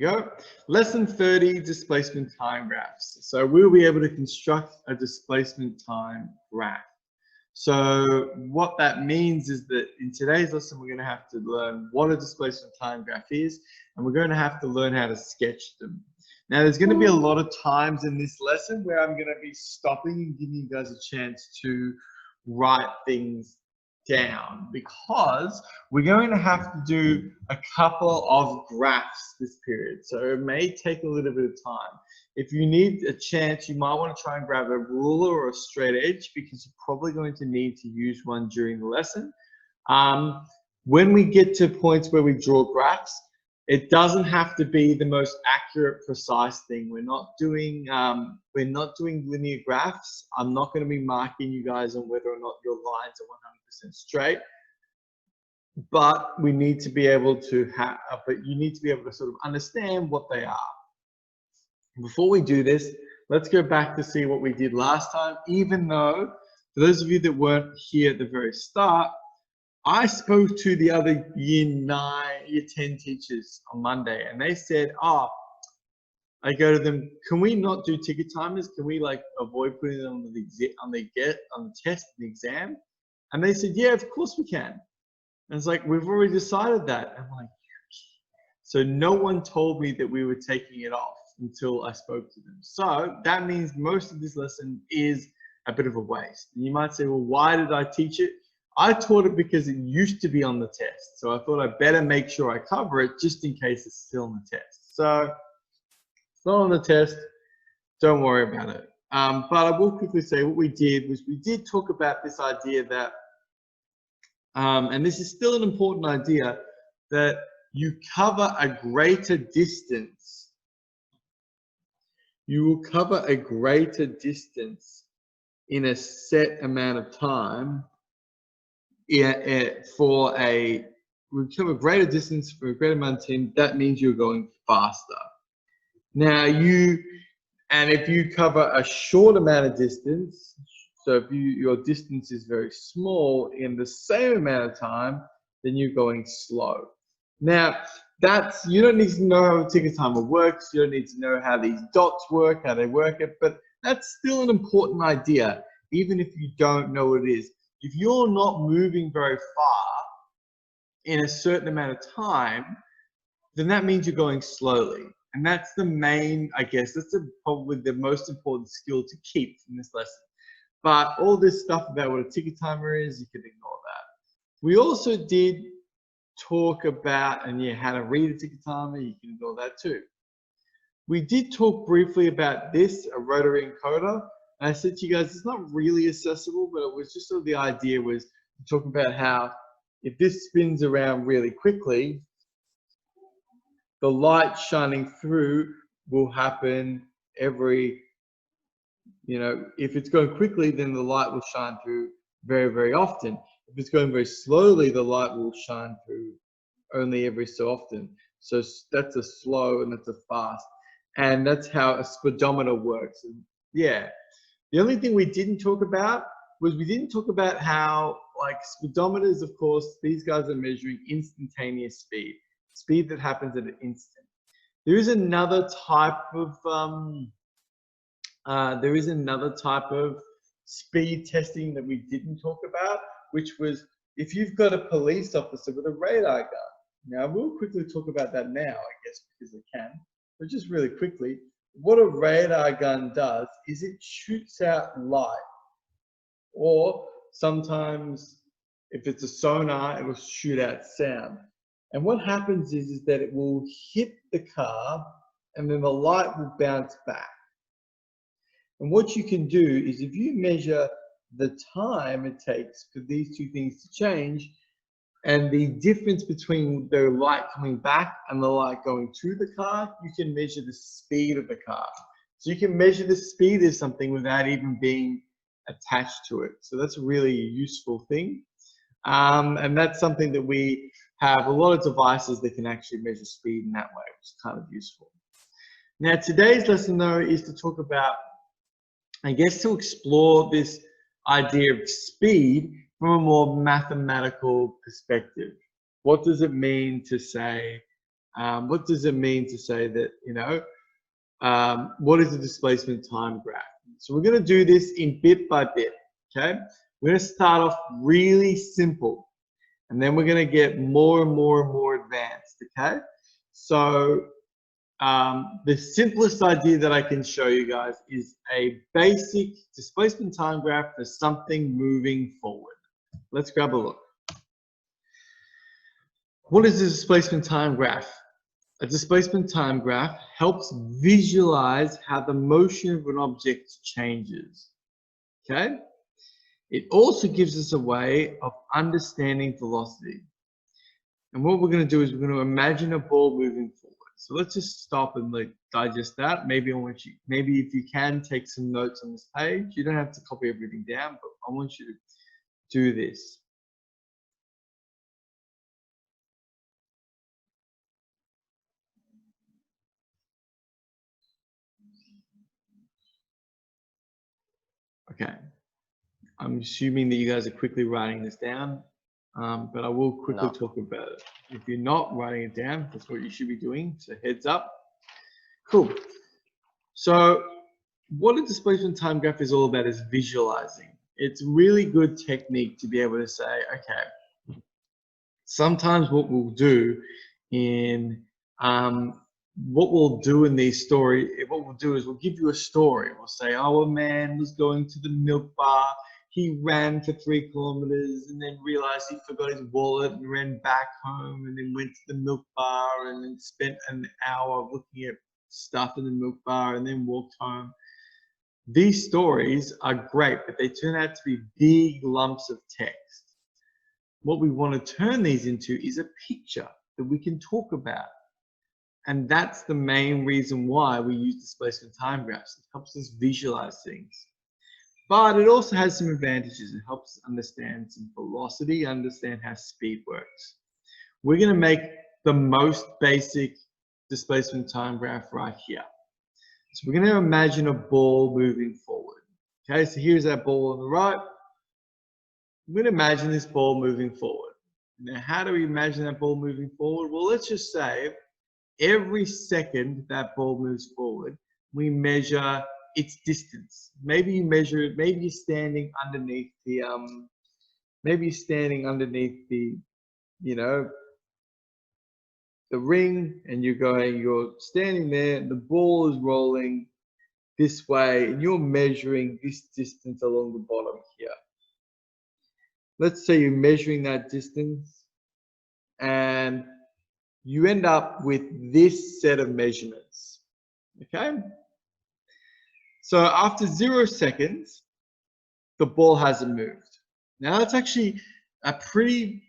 Go. Lesson 30, displacement time graphs. So we'll be able to construct a displacement time graph. So what that means is that in today's lesson, we're going to have to learn what a displacement time graph is, and we're going to have to learn how to sketch them. Now, there's going to be a lot of times in this lesson where I'm going to be stopping and giving you guys a chance to write things down, because we're going to have to do a couple of graphs this period. So it may take a little bit of time. If you need a chance, you might want to try and grab a ruler or a straight edge, because you're probably going to need to use one during the lesson. When we get to points where we draw graphs, it doesn't have to be the most accurate, precise thing. We're not doing linear graphs. I'm not going to be marking you guys on whether or not your lines are 100% straight, but we need to be able to you need to be able to sort of understand what they are. Before we do this, let's go back to see what we did last time, even though, for those of you that weren't here at the very start, I spoke to the other year 10 teachers on Monday, and they said, I go to them, can we not do ticket timers? Can we avoid putting them on the test, the exam? And they said, yeah, of course we can. And it's like, we've already decided that. I'm like, so no one told me that we were taking it off until I spoke to them. So that means most of this lesson is a bit of a waste. And you might say, well, why did I teach it? I taught it because it used to be on the test. So I thought I'd better make sure I cover it just in case it's still on the test. So it's not on the test, don't worry about it. But I will quickly say what we did was we did talk about this idea that, and this is still an important idea, that you cover a greater distance. You will cover a greater distance in a set amount of time. We cover a greater distance for a greater amount of time. That means you're going faster. Now if you cover a short amount of distance, so if your distance is very small in the same amount of time, then you're going slow. Now, you don't need to know how a ticket timer works. You don't need to know how these dots work, how they work it, but that's still an important idea, even if you don't know what it is. If you're not moving very far in a certain amount of time, then that means you're going slowly. And that's the main, I guess, that's probably the most important skill to keep from this lesson. But all this stuff about what a ticket timer is, you can ignore that. We also did talk about, how to read a ticket timer, you can ignore that too. We did talk briefly about this, a rotary encoder. And I said to you guys, it's not really accessible, but it was just sort of the idea was to talk about how if this spins around really quickly, the light shining through will happen every, if it's going quickly, then the light will shine through very, very often. If it's going very slowly, the light will shine through only every so often. So that's a slow and that's a fast. And that's how a speedometer works. And yeah. The only thing we didn't talk about was we didn't talk about how, speedometers, of course, these guys are measuring instantaneous speed that happens at an instant. There is another type of speed testing that we didn't talk about, which was if you've got a police officer with a radar gun. Now, we'll quickly talk about that now, I guess, because I can, but just really quickly. What a radar gun does is it shoots out light, or sometimes if it's a sonar, it will shoot out sound. And what happens is that it will hit the car and then the light will bounce back. And what you can do is if you measure the time it takes for these two things to change, and the difference between the light coming back and the light going to the car, you can measure the speed of the car. So you can measure the speed of something without even being attached to it. So that's a really useful thing. And that's something that we have a lot of devices that can actually measure speed in that way, which is kind of useful. Now, today's lesson, though, is to talk about, I guess, to explore this idea of speed from a more mathematical perspective. What does it mean to say What does it mean to say that, what is the displacement time graph? So we're going to do this in bit by bit, okay? We're going to start off really simple, and then we're going to get more and more and more advanced, okay? So the simplest idea that I can show you guys is a basic displacement time graph for something moving forward. Let's grab a look. What is a displacement time graph? A displacement time graph helps visualize how the motion of an object changes, okay? It also gives us a way of understanding velocity. And what we're going to do is we're going to imagine a ball moving forward. So let's just stop and digest that. Maybe if you can, take some notes on this page. You don't have to copy everything down, but I want you to do this. Okay. I'm assuming that you guys are quickly writing this down, but I will quickly talk about it. If you're not writing it down, that's what you should be doing. So heads up. Cool. So what a displacement time graph is all about is visualizing. It's a really good technique to be able to say, okay, sometimes what we'll do in these stories, what we'll do is we'll give you a story. We'll say, oh, a man was going to the milk bar. He ran for 3 kilometers and then realized he forgot his wallet and ran back home and then went to the milk bar and then spent an hour looking at stuff in the milk bar and then walked home. These stories are great, but they turn out to be big lumps of text. What we want to turn these into is a picture that we can talk about. And that's the main reason why we use displacement time graphs. It helps us visualize things. But it also has some advantages. It helps us understand some velocity, understand how speed works. We're going to make the most basic displacement time graph right here. So we're going to imagine a ball moving forward. Okay, so here's that ball on the right. We're going to imagine this ball moving forward. Now, how do we imagine that ball moving forward? Well, let's just say every second that ball moves forward, we measure its distance. Maybe you measure it, maybe you're standing underneath the, the ring, and you're standing there, and the ball is rolling this way, and you're measuring this distance along the bottom here. Let's say you're measuring that distance, and you end up with this set of measurements, okay? So after 0 seconds, the ball hasn't moved. Now that's actually a pretty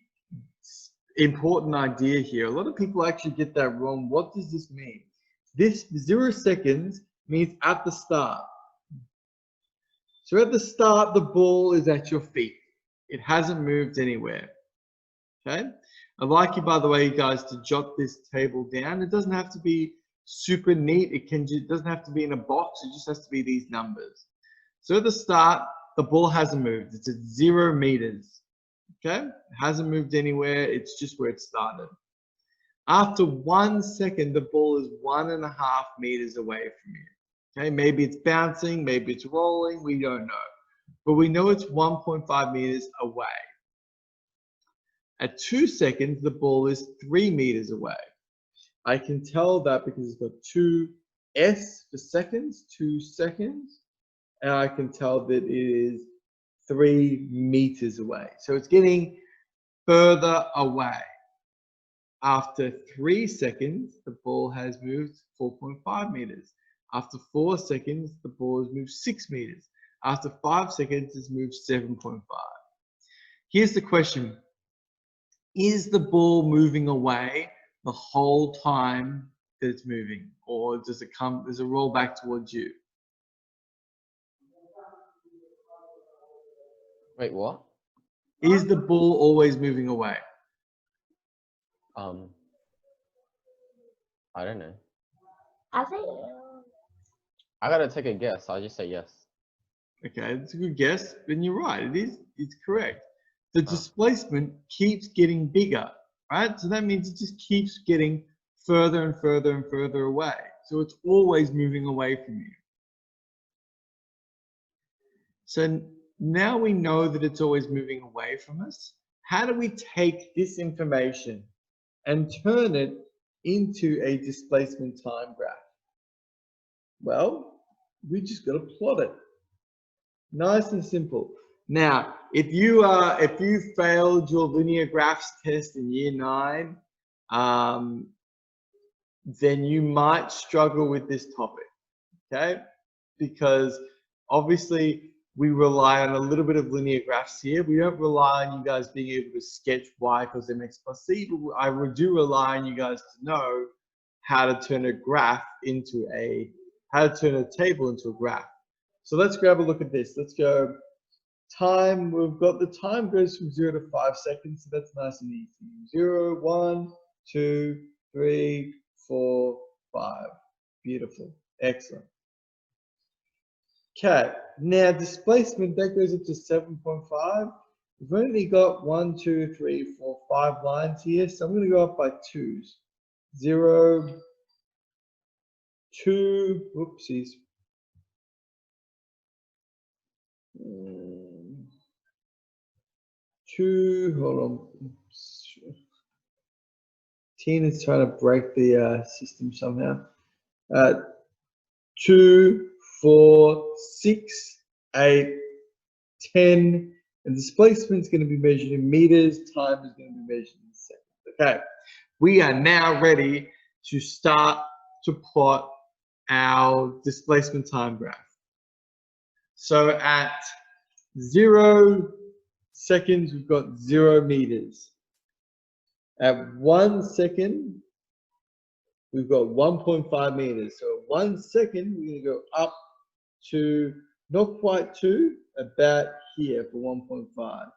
important idea here. A lot of people actually get that wrong. What does this mean? This 0 seconds means at the start. So at the start, the ball is at your feet. It hasn't moved anywhere, okay? I'd like you, by the way, guys, to jot this table down. It doesn't have to be super neat. It doesn't have to be in a box. It just has to be these numbers. So at the start, the ball hasn't moved. It's at 0 meters. Okay, it hasn't moved anywhere. It's just where it started. After 1 second, the ball is 1.5 meters away from you. Okay, maybe it's bouncing, maybe it's rolling. We don't know, but we know it's 1.5 meters away. At 2 seconds, the ball is 3 meters away. I can tell that because it's got 2 S for seconds, 2 seconds, and I can tell that it is 3 meters away. So it's getting further away. After 3 seconds, the ball has moved 4.5 meters. After 4 seconds, the ball has moved 6 meters. After 5 seconds, it's moved 7.5. Here's the question. Is the ball moving away the whole time that it's moving, or does it roll back towards you? Wait, what? Is the ball always moving away? I don't know. I think I gotta take a guess. I'll just say yes. Okay, that's a good guess, and you're right. It's correct. The displacement keeps getting bigger, right? So that means it just keeps getting further and further and further away. So it's always moving away from you. So now we know that it's always moving away from us. How do we take this information and turn it into a displacement time graph? Well, we just got to plot it. Nice and simple. Now, if you failed your linear graphs test in year 9, then you might struggle with this topic, okay? Because obviously we rely on a little bit of linear graphs here. We don't rely on you guys being able to sketch y equals mx plus c, but I do rely on you guys to know how to turn a graph into how to turn a table into a graph. So let's grab a look at this. Let's go time. We've got the time goes from 0 to 5 seconds, so that's nice and easy. 0, 1, 2, 3, 4, 5. Beautiful. Excellent. Okay, now displacement, that goes up to 7.5. We've only got 1, 2, 3, 4, 5 lines here, so I'm going to go up by 2s. 0, 2, whoopsies. 2, hold on. Tina's trying to break the system somehow. 2, 4, 6, 8, 10, and displacement is going to be measured in meters, time is going to be measured in seconds. Okay, we are now ready to start to plot our displacement time graph. So at 0 seconds, we've got 0 meters. At 1 second, we've got 1.5 meters. So at 1 second, we're going to go up to not quite 2, about here for 1.5.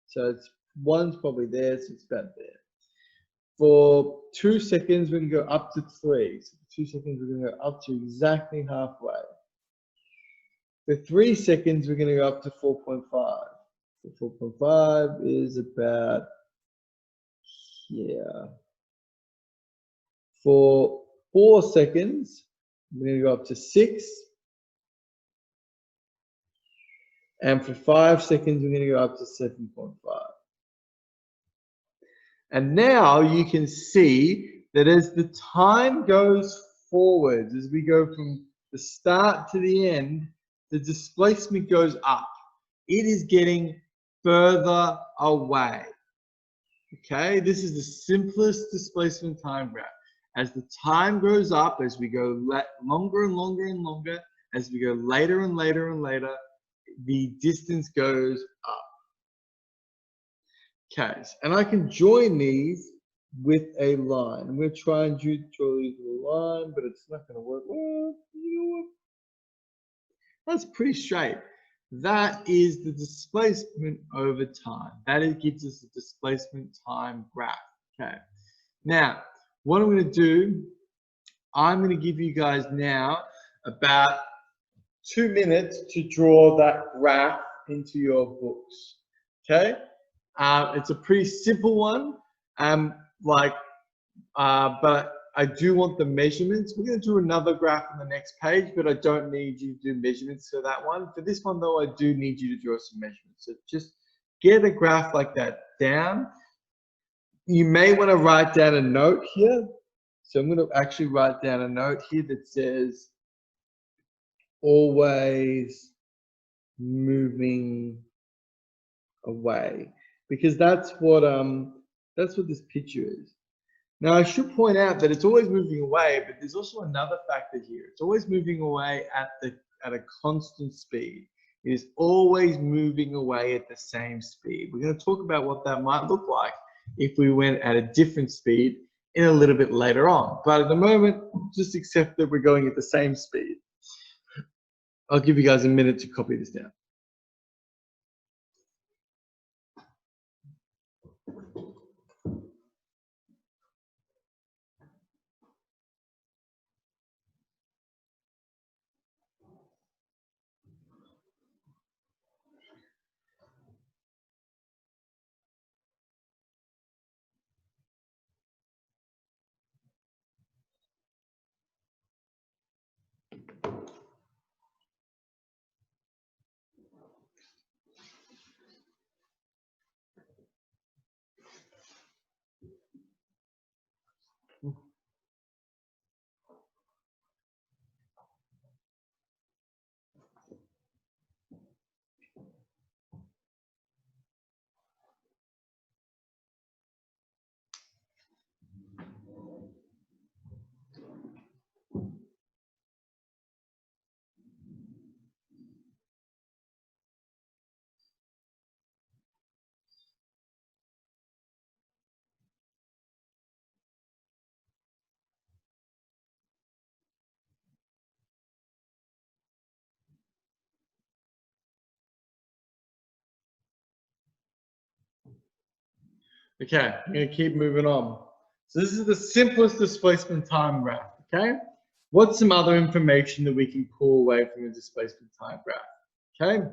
So it's 1's probably there, so it's about there. For 2 seconds, we're going to go up to 3. So for 2 seconds, we're going to go up to exactly halfway. For 3 seconds, we're going to go up to 4.5. So 4.5 is about here. For 4 seconds, we're going to go up to 6. And for 5 seconds, we're going to go up to 7.5. And now you can see that as the time goes forwards, as we go from the start to the end, the displacement goes up. It is getting further away. Okay, this is the simplest displacement time graph. As the time goes up, as we go longer and longer and longer, as we go later and later and later, the distance goes up. Okay, and I can join these with a line. I'm going to try and draw these with a line, but it's not going to work. Well, you know what? That's pretty straight. That is the displacement over time. That gives us the displacement time graph. Okay. Now, what I'm going to do, I'm going to give you guys now about 2 minutes to draw that graph into your books. Okay. It's a pretty simple one. But I do want the measurements. We're going to do another graph on the next page, but I don't need you to do measurements for that one. For this one, though, I do need you to draw some measurements. So just get a graph like that down. You may want to write down a note here. So I'm going to actually write down a note here that says, always moving away, because that's what this picture is. Now I should point out that it's always moving away, but there's also another factor here. It's always moving away at a constant speed. It is always moving away at the same speed. We're going to talk about what that might look like if we went at a different speed in a little bit later on. But at the moment, just accept that we're going at the same speed. I'll give you guys a minute to copy this down. Okay, I'm going to keep moving on. So this is the simplest displacement time graph, okay? What's some other information that we can pull away from a displacement time graph, okay?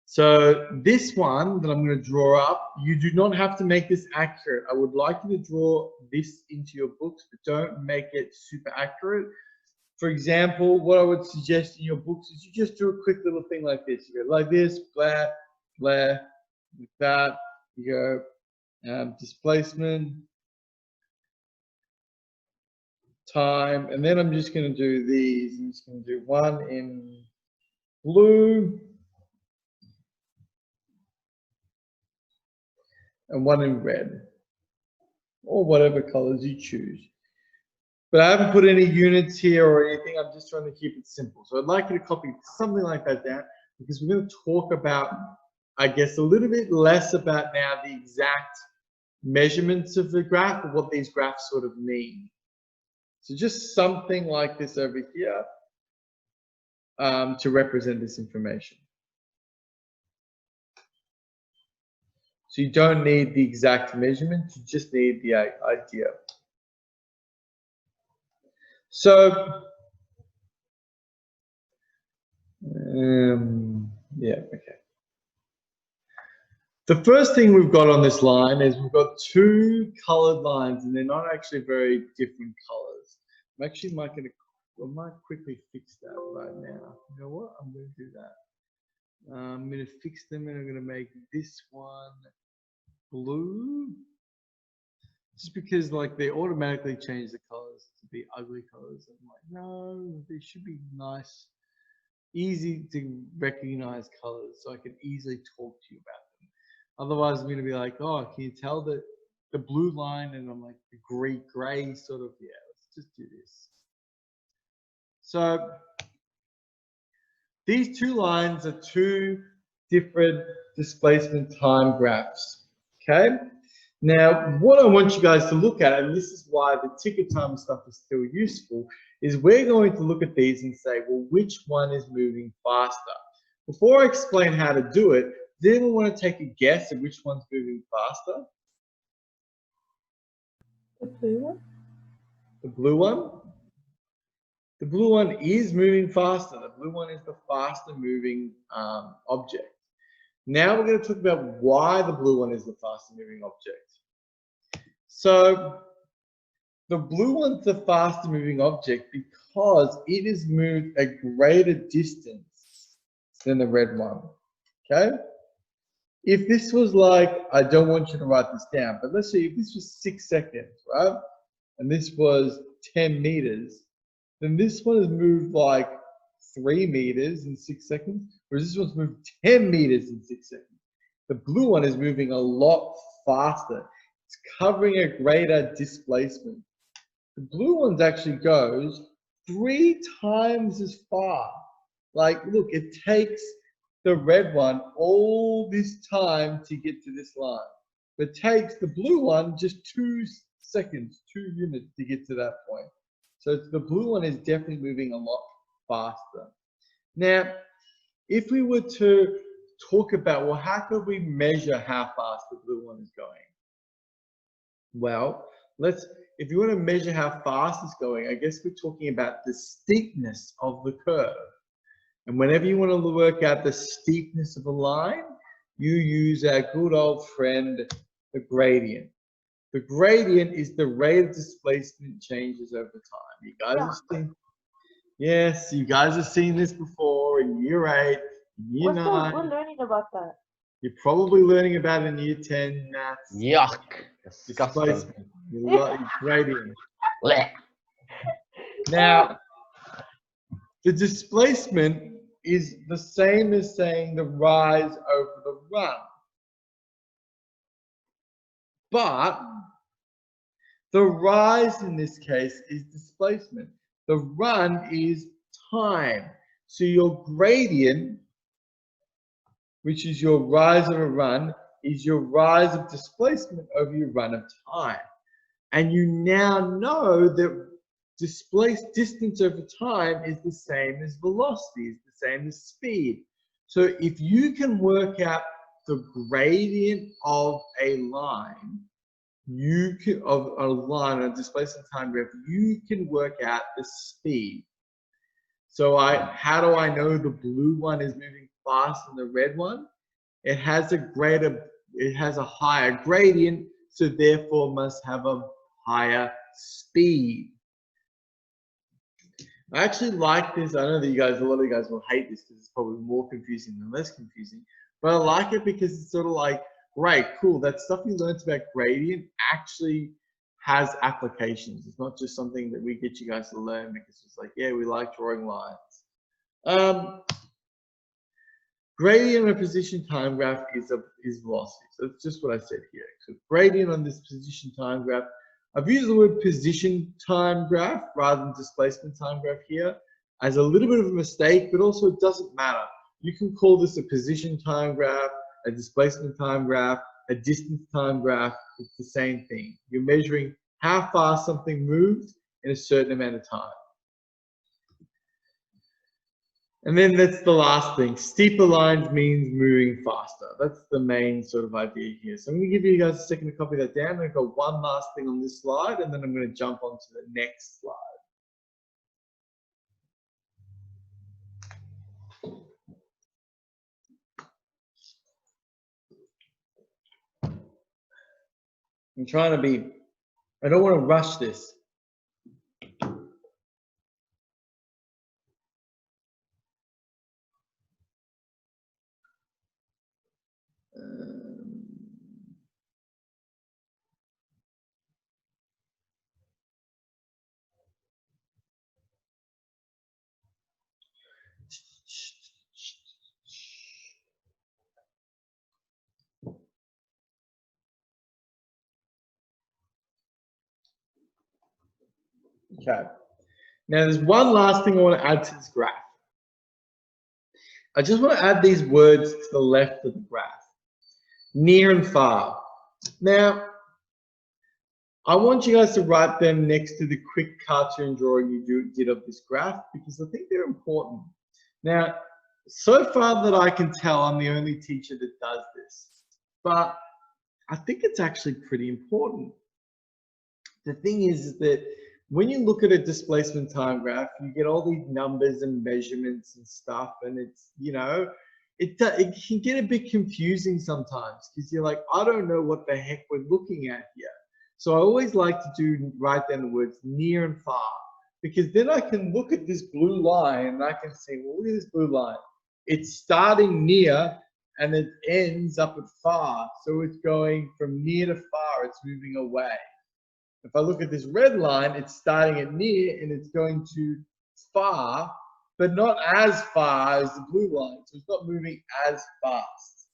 So this one that I'm going to draw up, you do not have to make this accurate. I would like you to draw this into your books, but don't make it super accurate. For example, what I would suggest in your books is you just do a quick little thing like this. You go like this, blah, blah, like that. You go displacement, time, and then I'm just going to do these. I'm just going to do one in blue and one in red, or whatever colors you choose. But I haven't put any units here or anything. I'm just trying to keep it simple. So I'd like you to copy something like that down, because we're going to talk about, I guess, a little bit less about now the exact measurements of the graph, but what these graphs sort of mean. So just something like this over here to represent this information. So you don't need the exact measurement, you just need the idea. So, yeah, okay. The first thing we've got on this line is we've got two colored lines, and they're not actually very different colors. I might quickly fix that right now. You know what? I'm going to do that. I'm going to fix them, and I'm going to make this one blue. Just because like they automatically change the colors to be ugly colors. I'm like, no, they should be nice, easy to recognize colors, so I can easily talk to you about them. Otherwise, I'm going to be like, oh, can you tell that the blue line? And I'm like, the gray sort of, yeah, let's just do this. So these two lines are two different displacement time graphs, okay? Now, what I want you guys to look at, and this is why the ticket time stuff is still useful, is we're going to look at these and say, well, which one is moving faster? Before I explain how to do it, does anyone want to take a guess at which one's moving faster? The blue one? The blue one? The blue one is moving faster. The blue one is the faster moving object. Now we're going to talk about why the blue one is the faster moving object. So the blue one's the faster moving object because it has moved a greater distance than the red one, okay? If this was like, I don't want you to write this down, but let's say if this was 6 seconds, right? And this was 10 meters, then this one has moved like 3 meters in 6 seconds, whereas this one's moved 10 meters in 6 seconds. The blue one is moving a lot faster. It's covering a greater displacement. The blue one actually goes 3 times as far. Like, look, it takes the red one all this time to get to this line. But it takes the blue one just 2 seconds, 2 units to get to that point. So the blue one is definitely moving a lot faster. Now, if we were to talk about, well, how could we measure how fast the blue one is going? Well, if you want to measure how fast it's going, I guess we're talking about the steepness of the curve. And whenever you want to work out the steepness of a line, you use our good old friend, the gradient. The gradient is the rate of displacement changes over time. You guys have seen, yes, you guys have seen this before in year 8, year 9. We're learning about that. You're probably learning about it in year 10 maths. Yuck. Disgusting. Displacement. Gradient. Blech. Now, the displacement is the same as saying the rise over the run. But the rise in this case is displacement. The run is time. So your gradient, which is your rise of a run, is your rise of displacement over your run of time. And you now know that displaced distance over time is the same as velocity, is the same as speed. So if you can work out the gradient of a line, of a line, a displacement time graph, you can work out the speed. So how do I know the blue one is moving faster than the red one? It has a higher gradient, so therefore must have a higher speed. I actually like this. I know that a lot of you guys will hate this because it's probably more confusing than less confusing, but I like it because it's sort of like, right, cool, that stuff you learned about gradient actually has applications. It's not just something that we get you guys to learn because it's like, yeah, we like drawing lines. Gradient on a position time graph is velocity. So that's just what I said here. So gradient on this position time graph, I've used the word position time graph rather than displacement time graph here as a little bit of a mistake, but also it doesn't matter. You can call this a position time graph, a displacement time graph, a distance time graph. It's the same thing. You're measuring how fast something moves in a certain amount of time. And then that's the last thing. Steeper lines means moving faster. That's the main sort of idea here. So I'm going to give you guys a second to copy that down. I've got one last thing on this slide, and then I'm going to jump on to the next slide. I'm trying to be, I don't want to rush this. Okay. Now there's one last thing I want to add to this graph. I just want to add these words to the left of the graph. Near and far. Now, I want you guys to write them next to the quick cartoon drawing you did of this graph because I think they're important. Now, so far that I can tell, I'm the only teacher that does this, but I think it's actually pretty important. The thing is that when you look at a displacement time graph, you get all these numbers and measurements and stuff, and it's, you know, it can get a bit confusing sometimes because you're like, I don't know what the heck we're looking at here. So I always like to write down the words near and far, because then I can look at this blue line and I can say, well, look at this blue line. It's starting near and it ends up at far. So it's going from near to far, it's moving away. If I look at this red line, it's starting at near and it's going to far, but not as far as the blue line. So it's not moving as fast.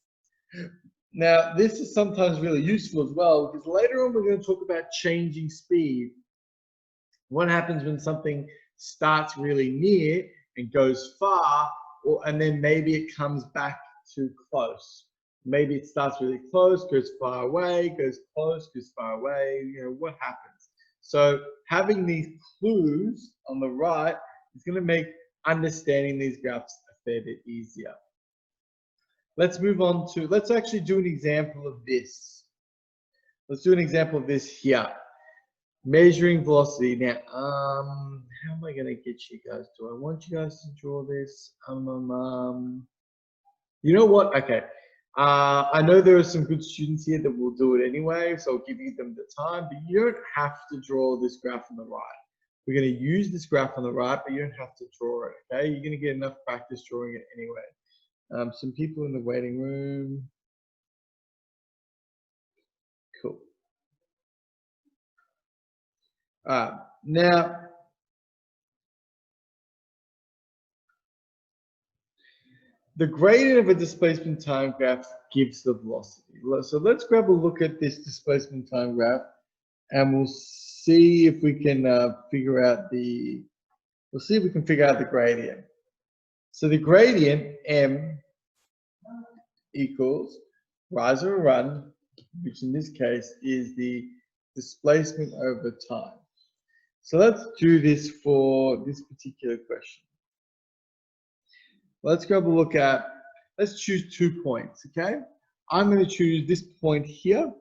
Now, this is sometimes really useful as well, because later on we're going to talk about changing speed. What happens when something starts really near and goes far, and then maybe it comes back to close. Maybe it starts really close, goes far away, goes close, goes far away, you know, what happens? So having these clues on the right is going to make understanding these graphs a fair bit easier. Let's move on to, let's actually do an example of this. Let's do an example of this here. Measuring velocity. Now, how am I going to get you guys? Do I want you guys to draw this? You know what? Okay. I know there are some good students here that will do it anyway, so I'll give you them the time, but you don't have to draw this graph on the right. We're going to use this graph on the right, but you don't have to draw it, okay? You're going to get enough practice drawing it anyway. Some people in the waiting room. Cool. Now, the gradient of a displacement time graph gives the velocity. So let's grab a look at this displacement time graph and we'll see if we can figure out the gradient. So the gradient, M, equals rise or run, which in this case is the displacement over time. So let's do this for this particular question. Let's grab a look at, let's choose 2 points, okay? I'm going to choose this point here,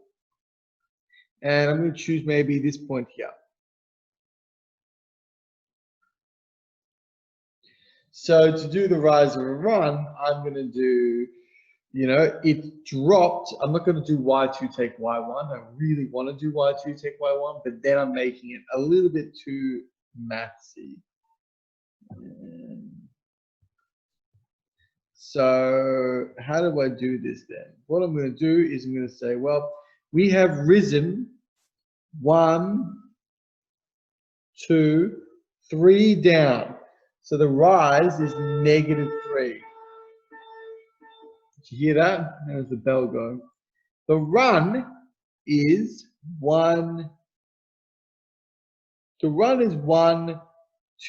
and I'm going to choose maybe this point here. So to do the rise or run, I'm going to do, you know, it dropped. I'm not going to do y2 take y1. I really want to do y2 take y1, but then I'm making it a little bit too mathsy. So how do I do this then? What I'm going to do is I'm going to say, well, we have risen 1, 2, 3 down. So the rise is -3. Did you hear that? How's the bell go? The run is 1. The run is 1,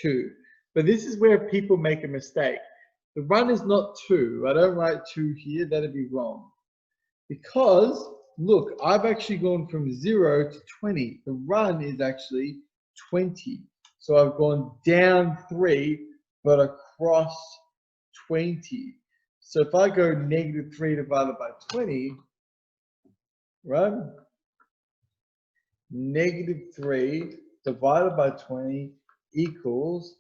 2. But this is where people make a mistake. The run is not 2. I don't write 2 here. That'd be wrong. Because, look, I've actually gone from 0 to 20. The run is actually 20. So I've gone down 3, but across 20. So if I go -3 divided by 20, right? -3 divided by 20 equals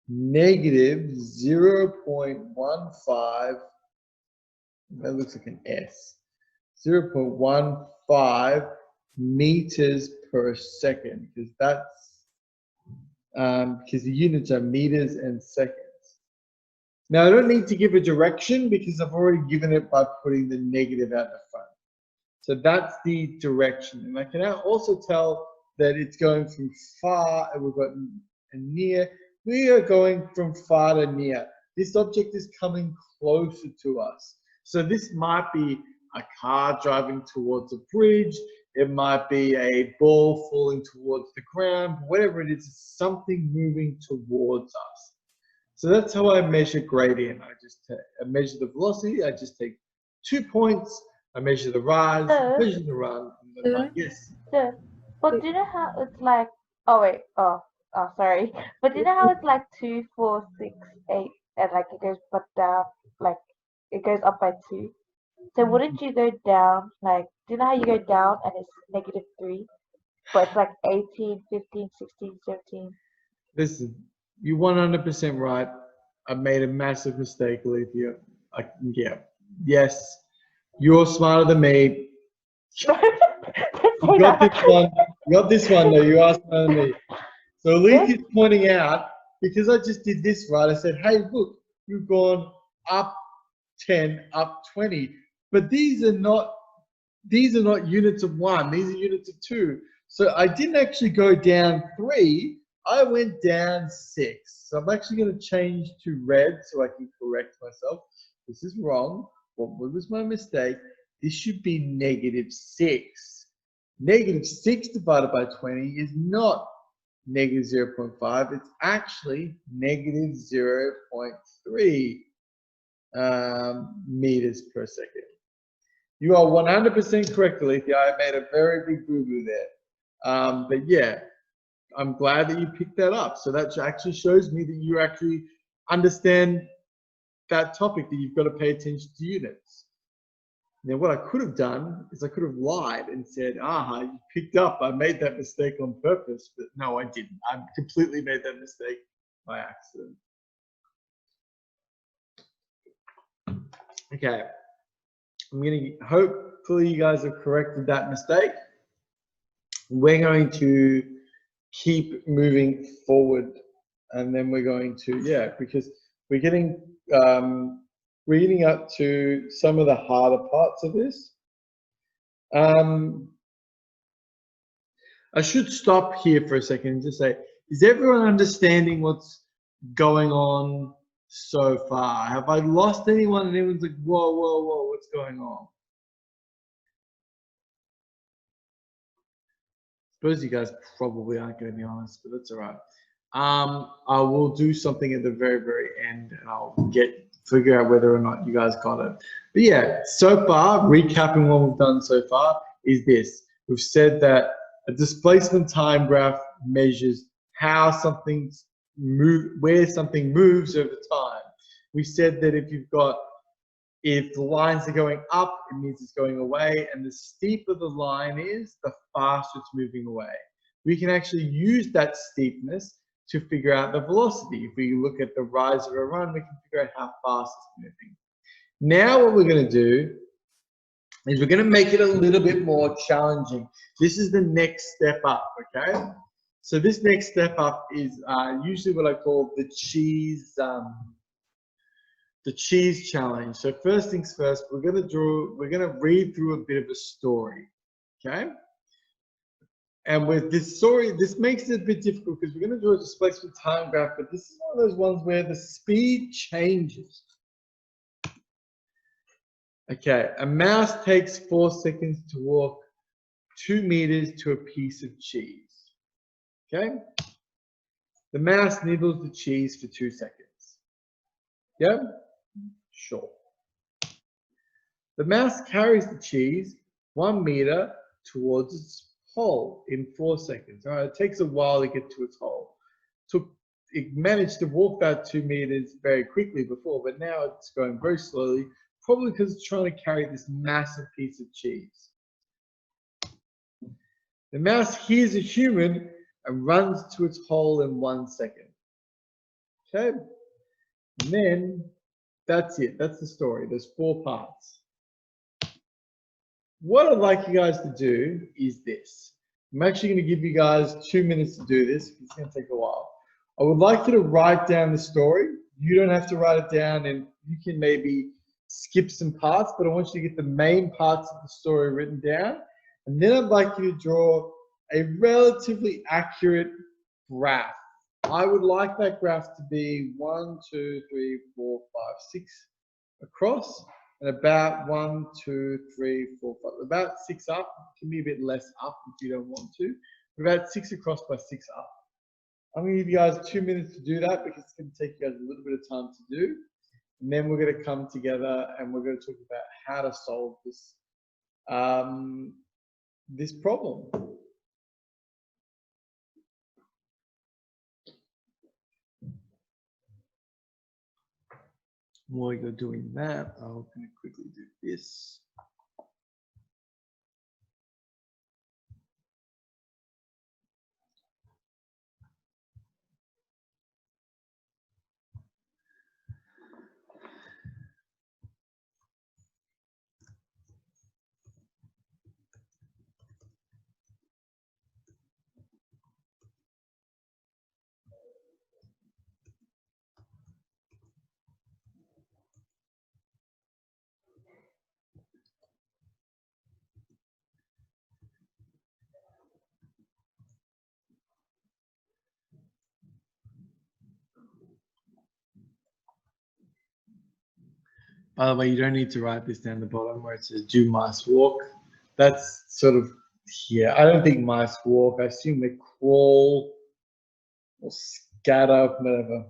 -0.15. That looks like an S. 0.15 meters per second, because that's because the units are meters and seconds. Now I don't need to give a direction because I've already given it by putting the negative out the front. So that's the direction, and I can now also tell that it's going from far, and we've got a near. We are going from far to near. This object is coming closer to us. So this might be a car driving towards a bridge. It might be a ball falling towards the ground. Whatever it is, it's something moving towards us. So that's how I measure gradient. I measure the velocity. I just take 2 points. I measure the rise, measure the run. And then like, yes. Yeah. But do you know how it's like? Oh wait. Oh, sorry. But do you know how it's like 2, 4, 6, 8, and like it goes but down, like it goes up by 2. So wouldn't you go down? Like, do you know how you go down and it's -3, but it's like 18, 15, 16, 17. Listen, you're 100% right. I made a massive mistake, Alethea. Yeah. Yes. You're smarter than me. You got this one. You got this one, though. You are smarter than me. So Alethea's pointing out, because I just did this right, I said, hey, look, you've gone up 10, up 20. But these are not units of 1. These are units of 2. So I didn't actually go down 3. I went down 6. So I'm actually going to change to red so I can correct myself. This is wrong. What was my mistake? This should be -6. -6 divided by 20 is not -0.5. It's actually -0.3 meters per second. You are 100% correct, Alethea. I made a very big boo-boo there. But yeah, I'm glad that you picked that up. So that actually shows me that you actually understand that topic, that you've got to pay attention to units. Now, what I could have done is I could have lied and said, aha, you picked up. I made that mistake on purpose. But no, I didn't. I completely made that mistake by accident. Okay. Hopefully you guys have corrected that mistake. We're going to keep moving forward, and then we're going to, because we're getting up to some of the harder parts of this. I should stop here for a second and just say, is everyone understanding what's going on so far? Have I lost anyone? And everyone's like, whoa, whoa, whoa, what's going on? I suppose you guys probably aren't going to be honest, but that's all right. I will do something at the very, very end, and I'll figure out whether or not you guys got it. But yeah, so far, recapping what we've done so far is this. We've said that a displacement time graph measures how where something moves over time. We said that if you've got If the lines are going up, it means it's going away, and the steeper the line is, the faster it's moving away. We can actually use that steepness to figure out the velocity. If we look at the rise of a run, we can figure out how fast it's moving. Now what we're going to do is we're going to make it a little bit more challenging. This is the next step up, okay? So this next step up is usually what I call the cheese challenge. So first things first, we're going to read through a bit of a story, okay? And with this story, this makes it a bit difficult because we're going to do a displacement time graph, but this is one of those ones where the speed changes. Okay, a mouse takes 4 seconds to walk 2 meters to a piece of cheese. Okay, the mouse nibbles the cheese for 2 seconds. Yeah, sure. The mouse carries the cheese 1 meter towards its hole in 4 seconds. All right, it takes a while to get to its hole. It managed to walk that 2 meters very quickly before, but now it's going very slowly, probably because it's trying to carry this massive piece of cheese. The mouse hears a human and runs to its hole in 1 second. Okay, and then that's it. That's the story. There's 4 parts. What I'd like you guys to do is this. I'm actually going to give you guys 2 minutes to do this. It's going to take a while. I would like you to write down the story. You don't have to write it down, and you can maybe skip some parts, but I want you to get the main parts of the story written down. And then I'd like you to draw a relatively accurate graph. I would like that graph to be 1, 2, 3, 4, 5, 6 across, and about 1, 2, 3, 4, 5, about 6 up. It can be a bit less up if you don't want to. About 6 across by 6 up. I'm going to give you guys 2 minutes to do that because it's going to take you guys a little bit of time to do. And then we're going to come together and we're going to talk about how to solve this, this problem. While you're doing that, I'm going to quickly do this. By the way, you don't need to write this down the bottom where it says do mice walk. That's sort of here. I don't think mice walk. I assume they crawl or scatter, whatever.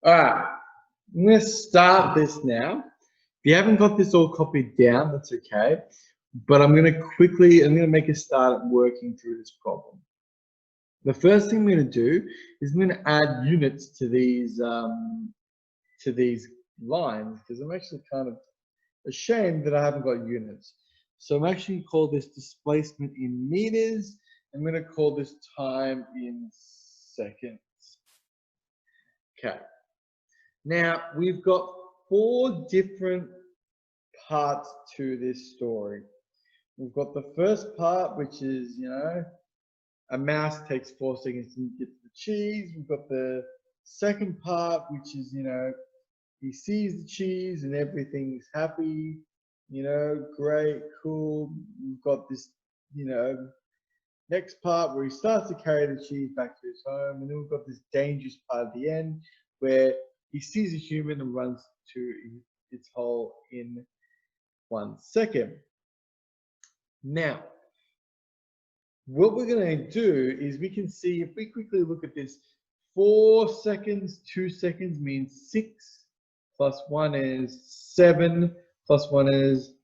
All right, I'm going to start this now. If you haven't got this all copied down, that's okay. But I'm going to make a start at working through this problem. The first thing I'm going to do is I'm going to add units to these lines because I'm actually kind of ashamed that I haven't got units. So I'm actually going to call this displacement in meters. I'm going to call this time in seconds. Okay. Now we've got 4 different parts to this story. We've got the first part, which is, you know, a mouse takes 4 seconds to get the cheese. We've got the second part, which is, you know, he sees the cheese and everything's happy, you know, great, cool. We've got this, you know, next part where he starts to carry the cheese back to his home, and then we've got this dangerous part at the end where he sees a human and runs to its hole in 1 second. Now, what we're going to do is we can see, if we quickly look at this, 4 seconds, 2 seconds means 6, plus 1 is 7, plus 1 is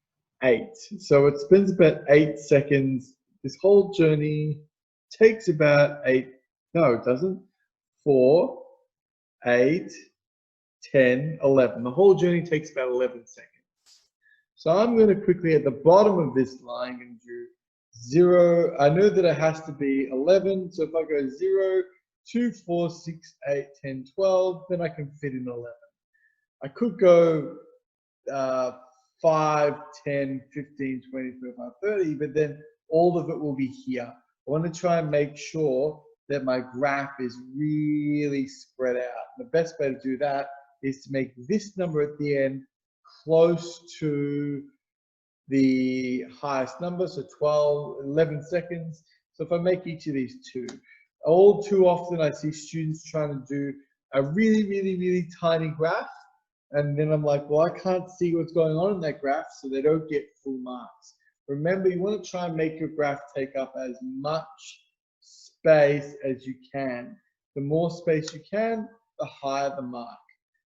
8. So it spends about 8 seconds. This whole journey takes about 8, no, it doesn't. 4, 8, 10, 11. The whole journey takes about 11 seconds. So I'm going to quickly, at the bottom of this line, going to do 0. I know that it has to be 11. So if I go 0, 2, 4, 6, 8, 10, 12, then I can fit in 11. I could go 5, 10, 15, 20, 25, 30, but then all of it will be here. I want to try and make sure that my graph is really spread out. The best way to do that is to make this number at the end close to the highest number, so 11 seconds. So if I make each of these 2, all too often I see students trying to do a really tiny graph, and then I'm like, well, I can't see what's going on in that graph, so they don't get full marks. Remember, you want to try and make your graph take up as much space as you can. The more space you can, the higher the mark.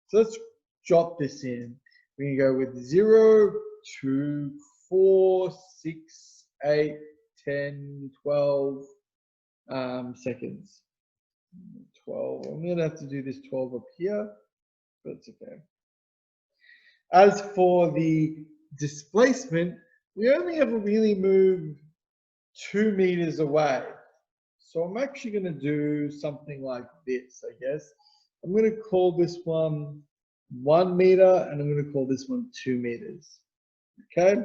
So let's jot this in. We can go with 0, 2, 4, 6, 8, 10, 12 seconds. 12. I'm going to have to do this 12 up here, but it's okay. As for the displacement, we only ever really move 2 meters away. So I'm actually going to do something like this, I guess. I'm going to call this one 1 meter, and I'm going to call this one 2 meters. Okay?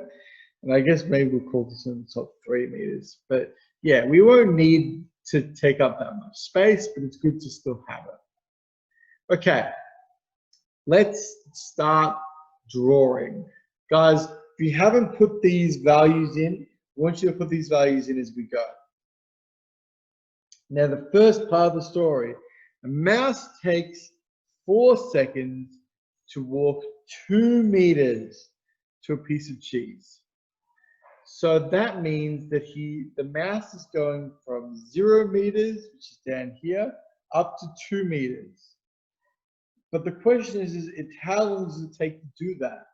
And I guess maybe we'll call this one top 3 meters. But yeah, we won't need to take up that much space, but it's good to still have it. Okay, let's start drawing. Guys, if you haven't put these values in, I want you to put these values in as we go. Now, the first part of the story, a mouse takes 4 seconds to walk 2 meters to a piece of cheese. So that means that the mouse is going from 0 meters, which is down here, up to 2 meters. But the question is how long does it take to do that?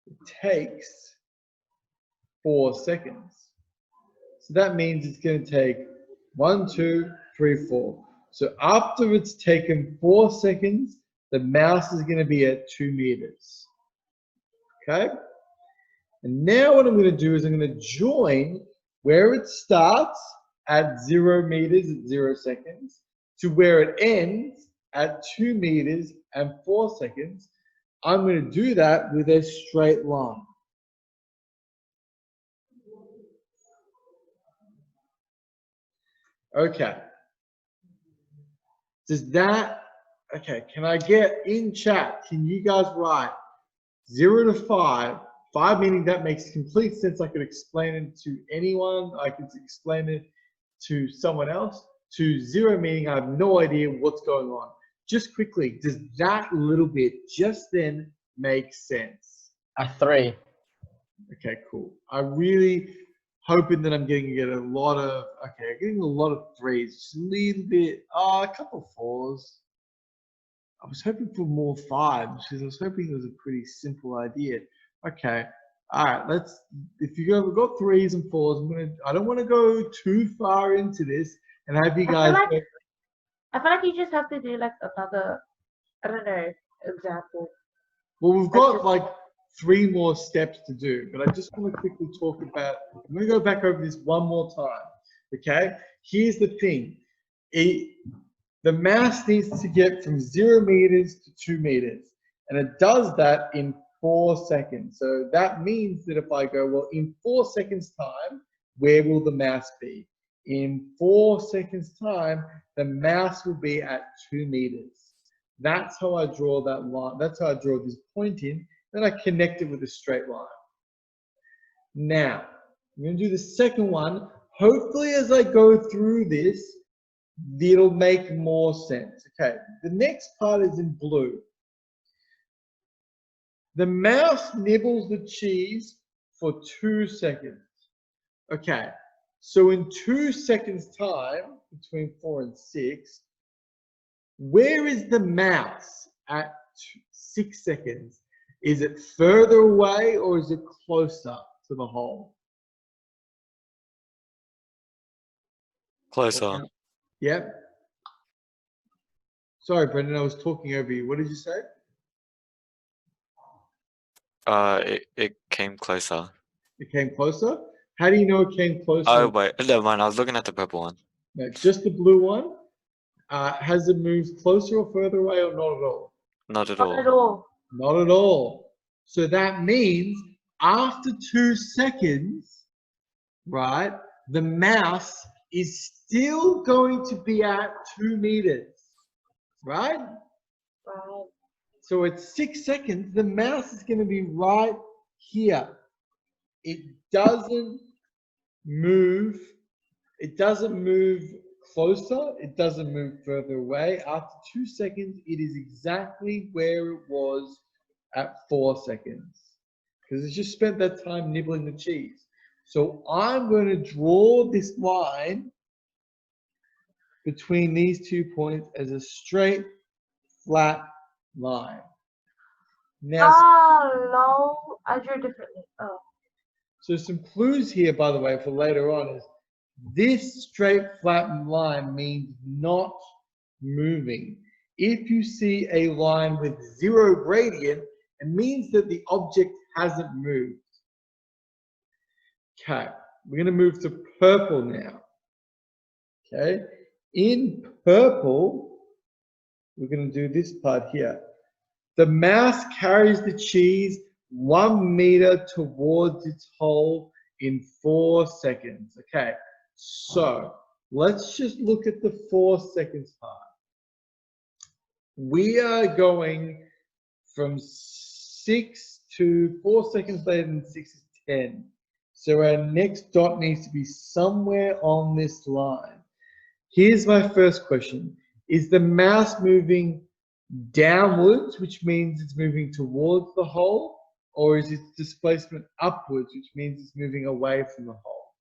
It takes 4 seconds. So that means it's going to take 1, 2, 3, 4. So after it's taken 4 seconds, the mouse is going to be at 2 meters. Okay? And now what I'm going to do is I'm going to join where it starts at 0 meters at 0 seconds to where it ends at 2 meters and 4 seconds. I'm going to do that with a straight line. Okay. Does that, okay, can I get in chat, can you guys write 0 to 5, 5 meaning that makes complete sense, I could explain it to anyone, I could explain it to someone else, to 0 meaning I have no idea what's going on. Just quickly, does that little bit just then make sense? A 3. Okay, cool. I'm really hoping that I'm getting a lot of, okay, I'm getting a lot of 3s, just a little bit, a couple of 4s. I was hoping for more 5s because I was hoping it was a pretty simple idea. Okay, all right, if you have got 3s and 4s, I don't want to go too far into this and have you guys. I feel like you just have to do like another, I don't know, example. Well, we've got like 3 more steps to do, but I just want to quickly talk about, I'm going to go back over this one more time, okay? Here's the thing. The mouse needs to get from 0 meters to 2 meters, and it does that in 4 seconds. So that means that if I go, well, in 4 seconds time, where will the mouse be? In 4 seconds time, the mouse will be at 2 meters. That's how I draw that line. That's how I draw this point in. Then I connect it with a straight line. Now, I'm going to do the second one. Hopefully, as I go through this, it'll make more sense. Okay, the next part is in blue. The mouse nibbles the cheese for 2 seconds. Okay, so in 2 seconds time, between 4 and 6, where is the mouse at 6 seconds? Is it further away or is it closer to the hole? Closer. Yep. Sorry, Brendan, I was talking over you. What did you say? It came closer. It came closer? How do you know it came closer? Oh wait, never mind. I was looking at the purple one. No, just the blue one. Has it moved closer or further away or not at all? Not at Not at all. all. Not at all. So that means after 2 seconds, right, the mouse is still going to be at 2 meters, right? Right. So at 6 seconds, the mouse is going to be right here. It doesn't move. It doesn't move closer. It doesn't move further away. After 2 seconds, it is exactly where it was at 4 seconds because it's just spent that time nibbling the cheese. So I'm going to draw this line between these 2 points as a straight, flat line. Now, No, I drew differently. Oh. so some clues here, by the way, for later on is this straight, flat line means not moving. If you see a line with 0 gradient, it means that the object hasn't moved. Okay, we're going to move to purple now. Okay, in purple, we're going to do this part here. The mouse carries the cheese 1 meter towards its hole in 4 seconds. Okay, so let's just look at the 4 seconds part. We are going from 6 to 4 seconds later than 6 is 10. So our next dot needs to be somewhere on this line. Here's my first question. Is the mouse moving downwards, which means it's moving towards the hole, or is its displacement upwards, which means it's moving away from the hole?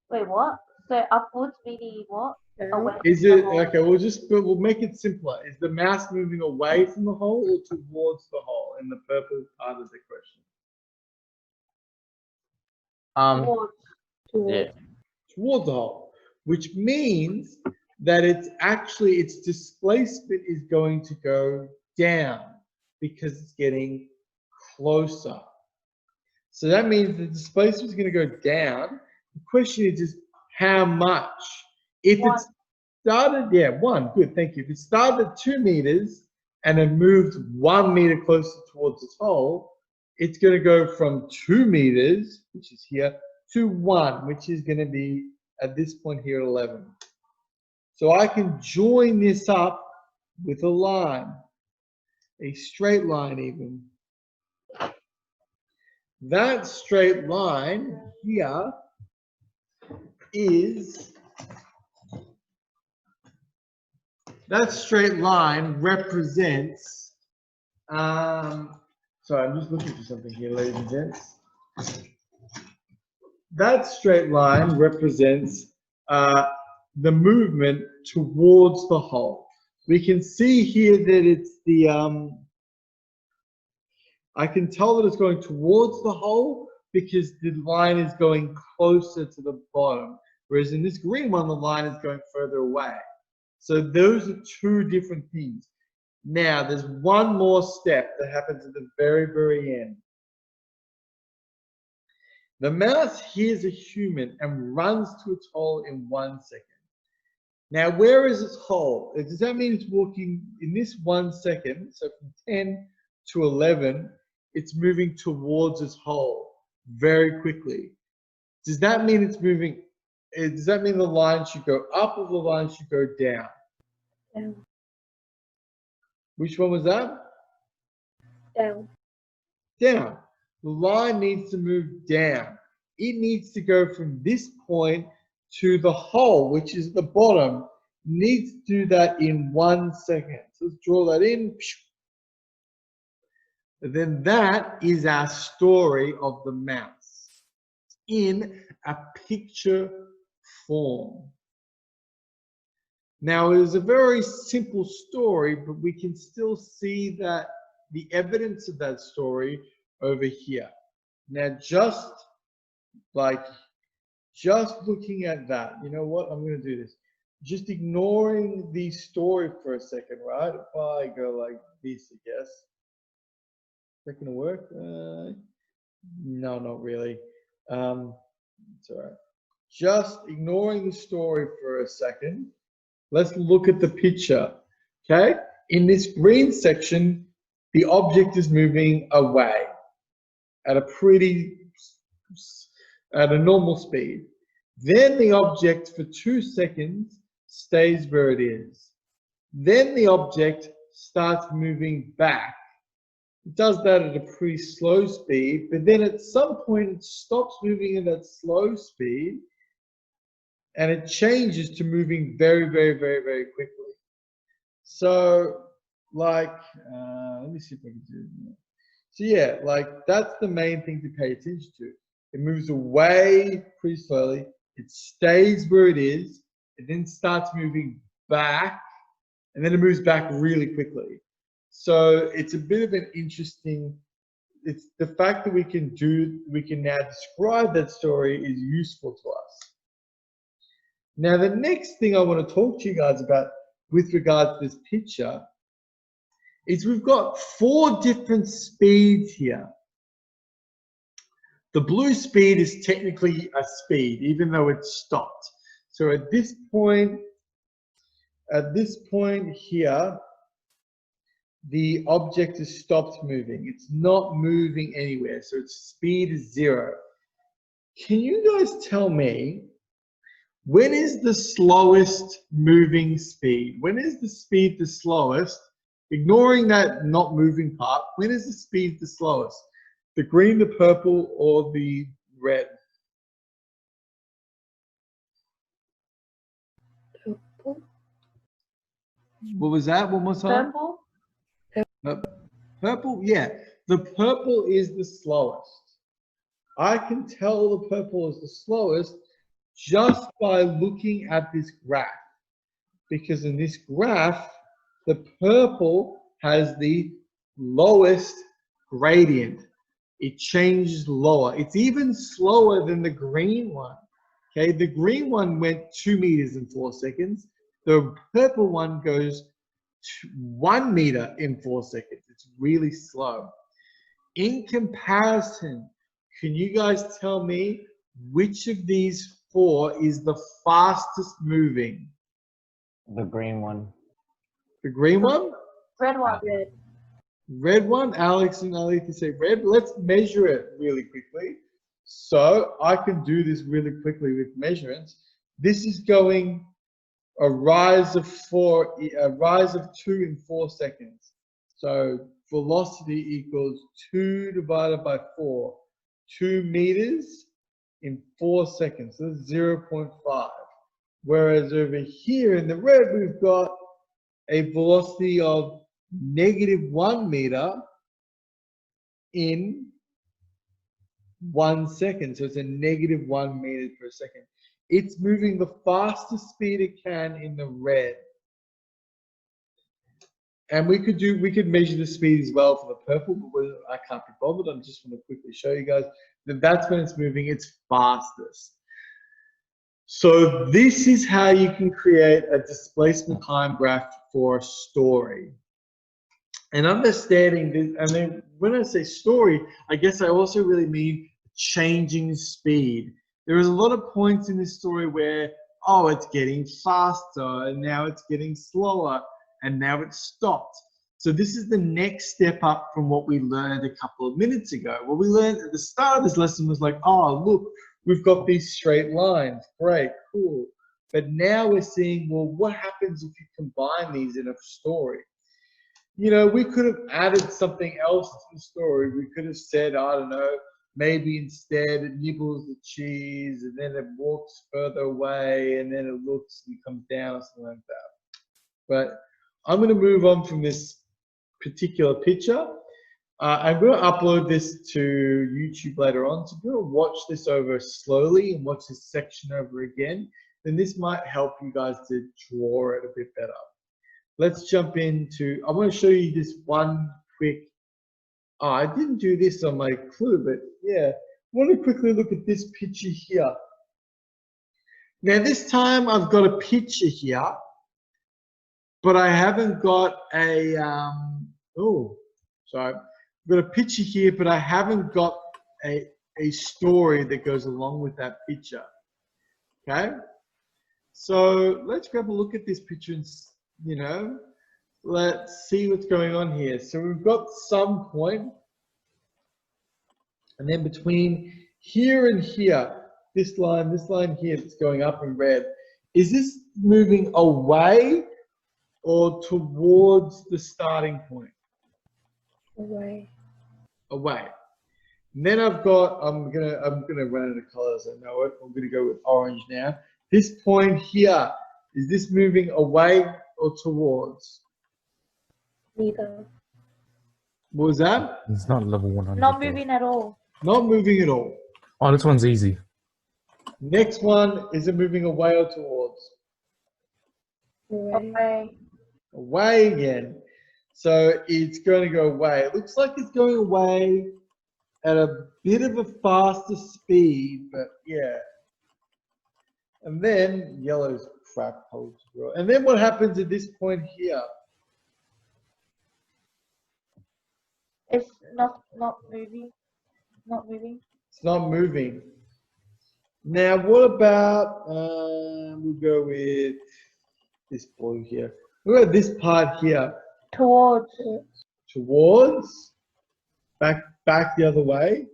Wait, what? So upwards meaning what? Away Is from the it hole. okay? We'll make it simpler. Is the mouse moving away from the hole or towards the hole in the purple part of the question? Towards. Yeah. Towards the hole, which means that it's actually its displacement is going to go down because it's getting closer. So that means the displacement is going to go down. The question is just how much? If One. it started, yeah, 1, good, thank you. If it started at 2 meters and it moved 1 meter closer towards its hole, it's going to go from 2 meters, which is here, to 1, which is going to be at this point here at 11. So I can join this up with a line, a straight line even. That straight line here is, that straight line represents, sorry, I'm just looking for something here, ladies and gents. That straight line represents the movement towards the hole. We can see here that it's the, I can tell that it's going towards the hole because the line is going closer to the bottom, whereas in this green one, the line is going further away. So those are 2 different things. Now, there's one more step that happens at the very, very end. The mouse hears a human and runs to its hole in 1 second. Now, where is its hole? Does that mean it's walking in this 1 second? So from 10 to 11, it's moving towards its hole. very quickly. Does that mean it's moving? Does that mean the line should go up or the line should go down? Down. Which one was that? Down. Down. The line needs to move down. It needs to go from this point to the hole, which is the bottom. Needs to do that in 1 second. So let's draw that in. And then that is our story of the mouse in a picture form. Now, it is a very simple story, but we can still see that the evidence of that story over here. Now, just looking at that, you know what? I'm going to do this. Just ignoring the story for a second, right? If I go like this, I guess. Is that going to work? No, not really. It's all right. Just ignoring the story for a second. Let's look at the picture, okay? In this green section, the object is moving away at a normal speed. Then the object for 2 seconds stays where it is. Then the object starts moving back. It does that at a pretty slow speed, but then at some point it stops moving at that slow speed and it changes to moving very, very, very, very quickly. So like, let me see if I can do it. So yeah, like that's the main thing to pay attention to. It moves away pretty slowly. It stays where it is. It then starts moving back, and then it moves back really quickly. So it's a bit of an interesting. It's the fact that we can now describe that story is useful to us. Now, the next thing I want to talk to you guys about with regards to this picture is we've got 4 different speeds here. The blue speed is technically a speed, even though it's stopped. So at this point here, the object has stopped moving. It's not moving anywhere, so its speed is 0. Can you guys tell me, when is the slowest moving speed? When is the speed the slowest? Ignoring that not moving part, when is the speed the slowest? The green, the purple, or the red? Purple. What was that? One more time? Purple. Purple, yeah. The purple is the slowest. I can tell the purple is the slowest just by looking at this graph. Because in this graph, the purple has the lowest gradient. It changes lower. It's even slower than the green one. Okay, the green one went 2 meters in 4 seconds. The purple one goes 1 meter in 4 seconds. It's really slow. In comparison, can you guys tell me which of these 4 is the fastest moving? The green one. The green one? Red one. Red. Red one, Alex and Ali can say red. Let's measure it really quickly. So I can do this really quickly with measurements. This is going a rise of 2 in 4 seconds. So velocity equals 2 divided by 4. 2 meters in 4 seconds. So that's 0.5. Whereas over here in the red, we've got a velocity of -1 meter in 1 second. So it's a -1 meter per second. It's moving the fastest speed it can in the red. And we could measure the speed as well for the purple, but I can't be bothered. I just want to quickly show you guys that that's when it's moving its fastest. So this is how you can create a displacement time graph for a story. And understanding this, and then when I say story, I guess I also really mean changing speed. There is a lot of points in this story where, oh, it's getting faster, and now it's getting slower, and now it's stopped. So this is the next step up from what we learned a couple of minutes ago. What we learned at the start of this lesson was like, oh, look, we've got these straight lines. Great, cool. But now we're seeing, well, what happens if you combine these in a story? You know, we could have added something else to the story. We could have said, I don't know, maybe instead it nibbles the cheese and then it walks further away and then it looks and comes down or something like that. But I'm going to move on from this particular picture. I'm going to upload this to YouTube later on. So if you're going to watch this over slowly and watch this section over again, then this might help you guys to draw it a bit better. Let's jump into, I want to show you this one quick, I didn't do this on my clue, but yeah, I want to quickly look at this picture here. Now this time I've got a picture here, but I haven't got a, sorry, I've got a picture here, but I haven't got a story that goes along with that picture, okay? So let's grab a look at this picture and, you know, let's see what's going on here. So we've got some point, and then between here and here, this line here that's going up in red, is this moving away or towards the starting point? Away. Away. And then I've got, I'm gonna run out of colors, I know it. I'm gonna go with orange now. This point here, is this moving away or towards? Neither. What was that? It's not level 100. Not though. moving at all. Not moving at all. Oh, this one's easy. Next one, is it moving away or towards? Away. Away again. So it's going to go away. It looks like it's going away at a bit of a faster speed, but yeah. And then yellow's crap holds. And then what happens at this point here? It's not moving. Not moving. It's not moving. Now, what about, we'll go with this blue here. What about this part here? Towards. Towards, back the other way.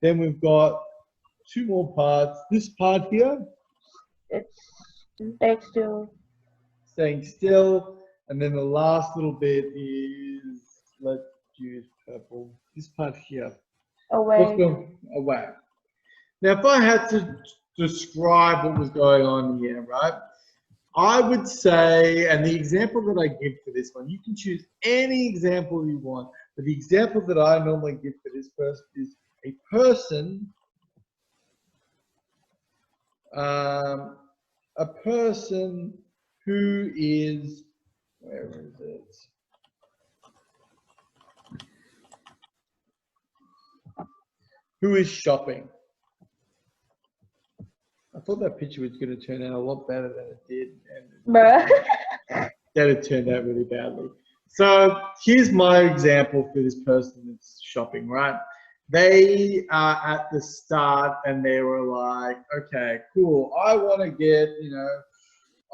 Then we've got two more parts. This part here, It's staying still. staying still. And then the last little bit is, let's use purple. This part here. What's Away. going away? Now, if I had to describe what was going on here, right? I would say, and the example that I give for this one, you can choose any example you want, but the example that I normally give for this person is a person who is, where is it? Who is shopping. I thought that picture was going to turn out a lot better than it did, and Bruh. that it turned out really badly. So here's my example for this person that's shopping, right? They are at the start and they were like, okay, cool. I want to get, you know,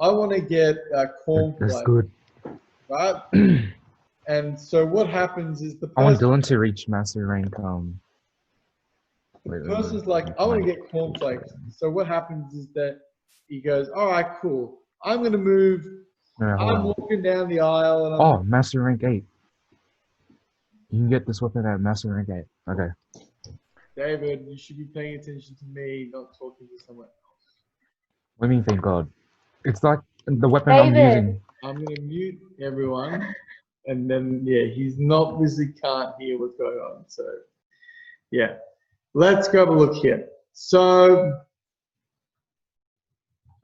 I want to get cornflakes. That's good. Right? And so what happens is the I want person, Dylan to reach master rank. the person's like, I want to get cornflakes. So what happens is that he goes, all right, cool. I'm going to move. No, hold I'm on. walking down the aisle and I'm Oh, master rank 8. You can get this weapon at master rank 8. Okay. David, you should be paying attention to me, not talking to someone else. What do you mean, thank God? It's like the weapon I'm David. using. I'm going to mute everyone. And then, yeah, he's not busy, can't hear what's going on. So, yeah. Let's go have a look here. So,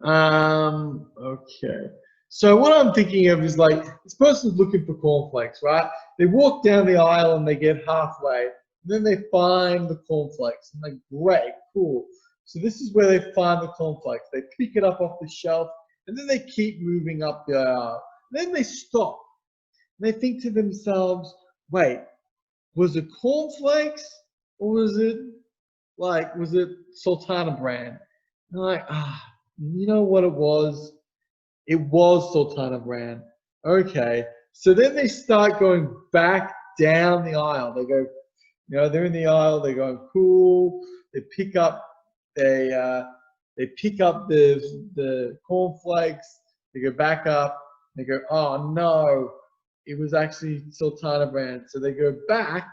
okay. So what I'm thinking of is like, this person's looking for cornflakes, right? They walk down the aisle and they get halfway. And then they find the cornflakes. And they're great, cool. So this is where they find the cornflakes. They pick it up off the shelf and then they keep moving up the aisle. Then they stop. And they think to themselves, wait, was it cornflakes or was it Sultana brand? And they're like, you know what it was? It was Sultana brand. Okay, So then they start going back down the aisle. They go, you know, they're in the aisle. They're going cool. They pick up the cornflakes. They go back up. They go, oh no, it was actually Sultana brand. So they go back.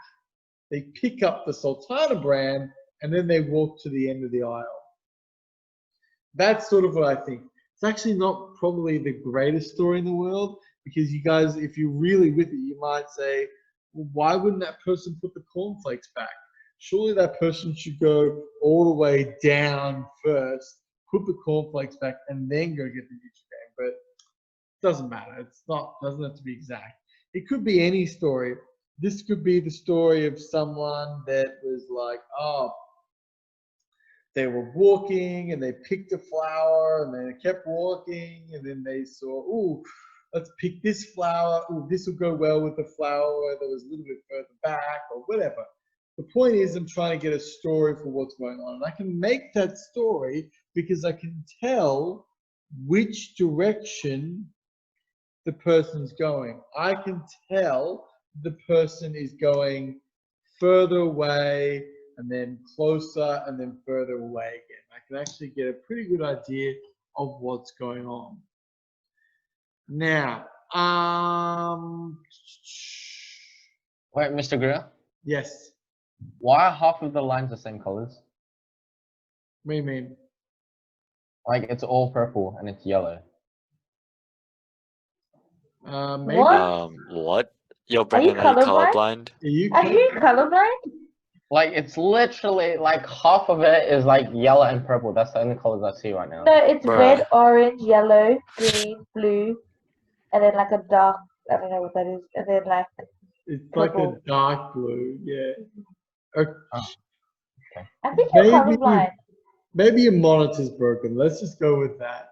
They pick up the Sultana brand, and then they walk to the end of the aisle. That's sort of what I think. It's actually not probably the greatest story in the world, because you guys, if you're really with it, you might say, well, why wouldn't that person put the cornflakes back? Surely that person should go all the way down first, put the cornflakes back, and then go get the Nutrigrain. But it doesn't matter. It's not, doesn't have to be exact. It could be any story. This could be the story of someone that was like, oh, they were walking and they picked a flower and they kept walking, and then they saw, oh, let's pick this flower. Oh, this will go well with the flower that was a little bit further back, or whatever. The point is, I'm trying to get a story for what's going on. And I can make that story because I can tell which direction the person's going. I can tell the person is going further away and then closer and then further away again. I can actually get a pretty good idea of what's going on. Now, Wait, Mr. Greer, yes. why are half of the lines the same colors? What do you mean? Like it's all purple and it's yellow. Maybe. What? What? Yo, Are you Brendan, are you colorblind? colorblind? Are you Are you colorblind? Like it's literally like half of it is like yellow and purple. That's the only colors I see right now. No, it's Bruh. red, orange, yellow, green, blue, and then like a dark, I don't know what that is, and then like It's like a purple. dark blue, yeah. Okay. I think you're Maybe, colorblind. maybe your monitor's broken. Let's just go with that.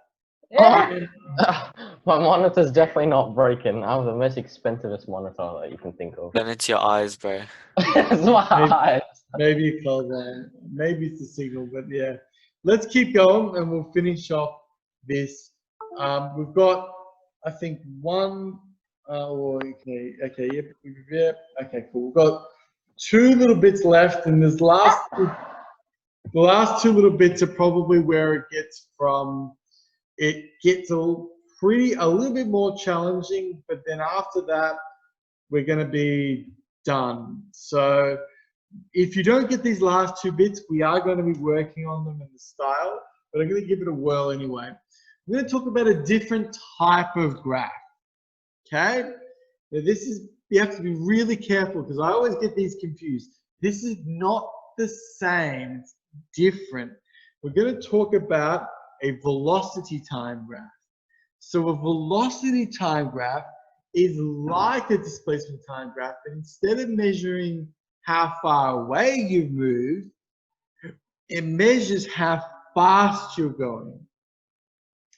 My monitor's definitely not broken. I have the most expensivest monitor that you can think of. Then it's your eyes, bro. It's my eyes. Maybe you're colorblind. Maybe it's the signal, but yeah. Let's keep going and we'll finish off this. We've got, I think, one, okay, yep, okay, cool. We've got two little bits left, and this last, the last two little bits are probably where it gets from, it gets a little bit more challenging, but then after that, we're going to be done. So if you don't get these last two bits, we are going to be working on them in the style, but I'm going to give it a whirl anyway. I'm going to talk about a different type of graph. Okay? Now this is, you have to be really careful because I always get these confused. This is not the same, it's different. We're going to talk about a velocity time graph. So a velocity time graph is like a displacement time graph, but instead of measuring how far away you've moved, it measures how fast you're going.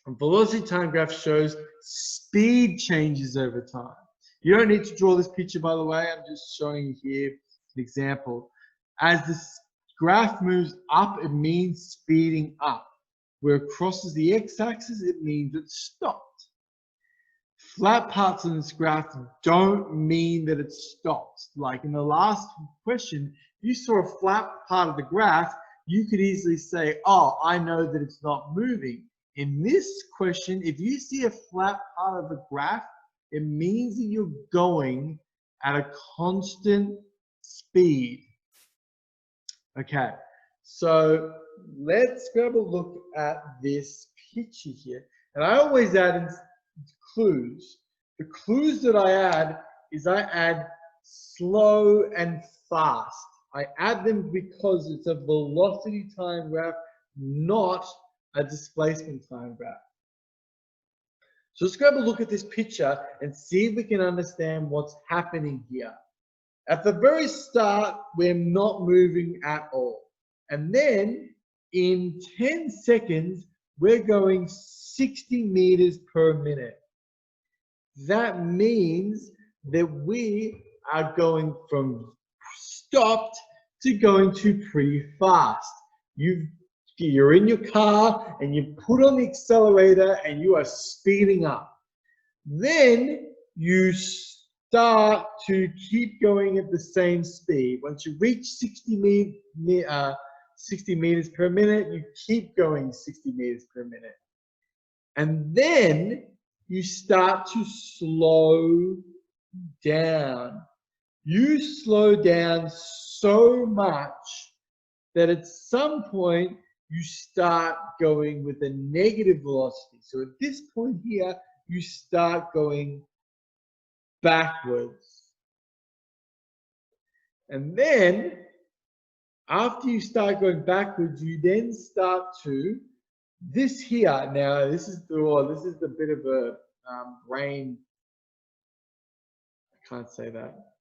A velocity time graph shows speed changes over time. You don't need to draw this picture, by the way. I'm just showing you here an example. As this graph moves up, it means speeding up. Where it crosses the x-axis, it means it's stopped. Flat parts on this graph don't mean that it's stopped. Like in the last question, if you saw a flat part of the graph, you could easily say, oh, I know that it's not moving. In this question, if you see a flat part of the graph, it means that you're going at a constant speed. Okay, so let's grab a look at this picture here. And I always add in clues. The clues that I add is I add slow and fast. I add them because it's a velocity time graph, not a displacement time graph. So let's grab a look at this picture and see if we can understand what's happening here. At the very start, we're not moving at all. And then in 10 seconds, we're going 60 meters per minute. That means that we are going from stopped to going to pretty fast. You're in your car and you put on the accelerator and you are speeding up. Then you start to keep going at the same speed. Once you reach 60 meters per minute, you keep going 60 meters per minute. And then you start to slow down. You slow down so much that at some point you start going with a negative velocity. So at this point here, you start going backwards. And then after you start going backwards, you then start to this here. Now this is the bit of a brain. I can't say that.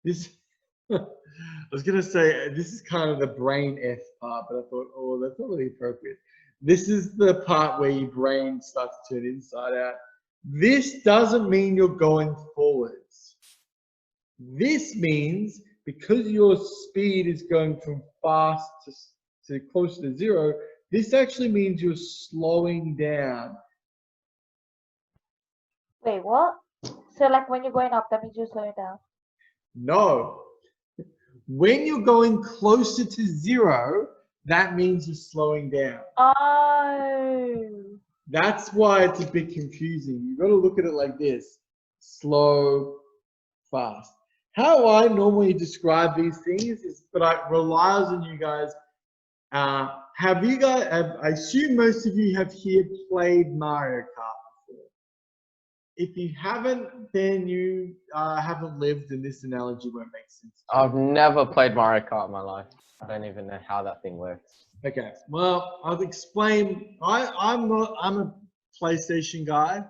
This I was gonna say this is kind of the brain F part, but I thought, oh, that's not really appropriate. This is the part where your brain starts to turn inside out. This doesn't mean you're going forwards. This means because your speed is going from fast to close to zero, this actually means you're slowing down. Wait, what? So like when you're going up, that means you're slowing down. No. When you're going closer to zero, that means you're slowing down. Oh. That's why it's a bit confusing. You've got to look at it like this: slow, fast. How I normally describe these things is, but I relies on you guys. I assume most of you have here played Mario Kart before. If you haven't, then you haven't lived, and this analogy won't make sense. I've never played Mario Kart in my life. I don't even know how that thing works. Okay, well, I'll explain. I'm a PlayStation guy.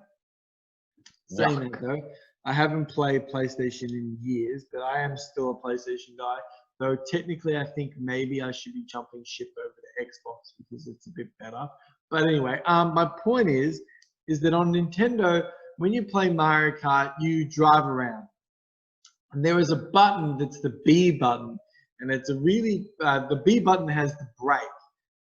Saying that though, I haven't played PlayStation in years, but I am still a PlayStation guy. Though technically, I think maybe I should be jumping ship over to Xbox because it's a bit better. But anyway, my point is that on Nintendo, when you play Mario Kart, you drive around, and there is a button that's the B button, and it's a really the B button has the brake.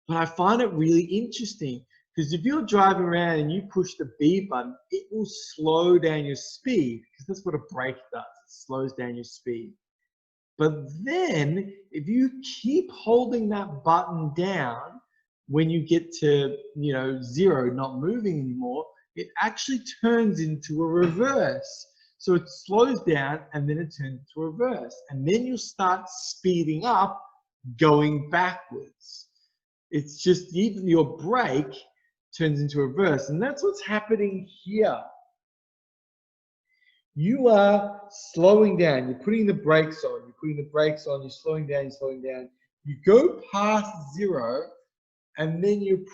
But I find it really interesting because if you're driving around and you push the B button, it will slow down your speed because that's what a brake does. It slows down your speed. But then if you keep holding that button down when you get to, zero, not moving anymore, it actually turns into a reverse. So it slows down and then it turns into a reverse. And then you'll start speeding up going backwards. It's just even your brake turns into a reverse. And that's what's happening here. You are slowing down. You're putting the brakes on. You're putting the brakes on. You're slowing down. You're slowing down. You go past zero, and then you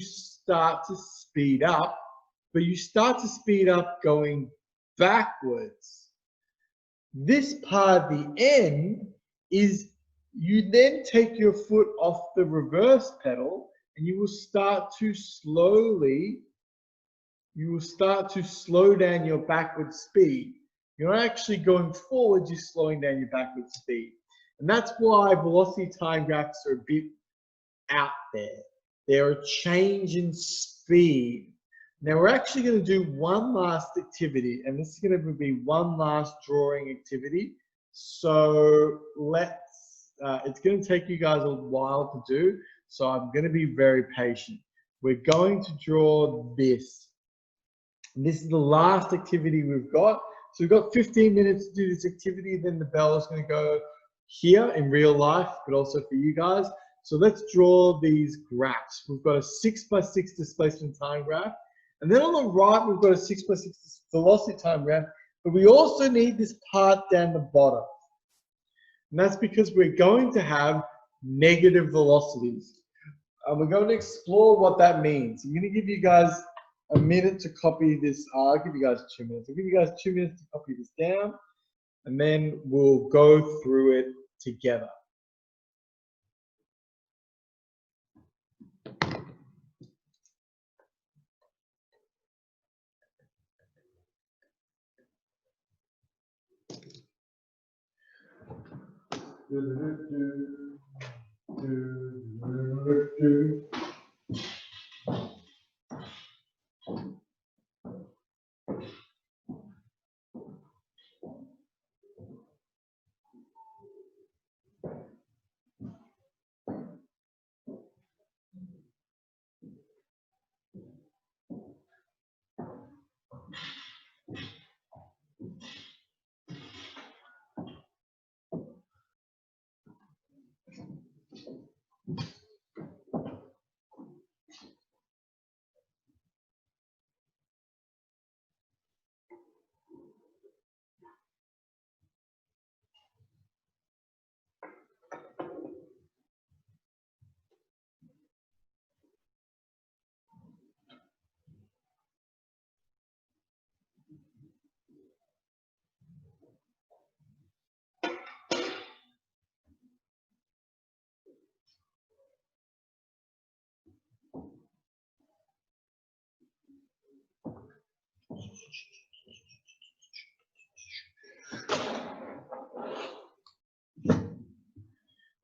start to speed up. But you start to speed up going backwards. This part, the end, is you then take your foot off the reverse pedal and you will start to slow down your backward speed. You're not actually going forward, you're slowing down your backward speed. And that's why velocity time graphs are a bit out there. They're a change in speed. Now we're actually going to do one last activity, and this is going to be one last drawing activity. So it's going to take you guys a while to do, so I'm going to be very patient. We're going to draw this. And this is the last activity we've got. So we've got 15 minutes to do this activity, then the bell is going to go here in real life, but also for you guys. So let's draw these graphs. We've got a 6x6 displacement time graph. And then on the right, we've got a 6x6 velocity time graph, but we also need this part down the bottom. And that's because we're going to have negative velocities. And we're going to explore what that means. I'm going to give you guys a minute to copy this. I'll give you guys 2 minutes. I'll give you guys 2 minutes to copy this down, and then we'll go through it together.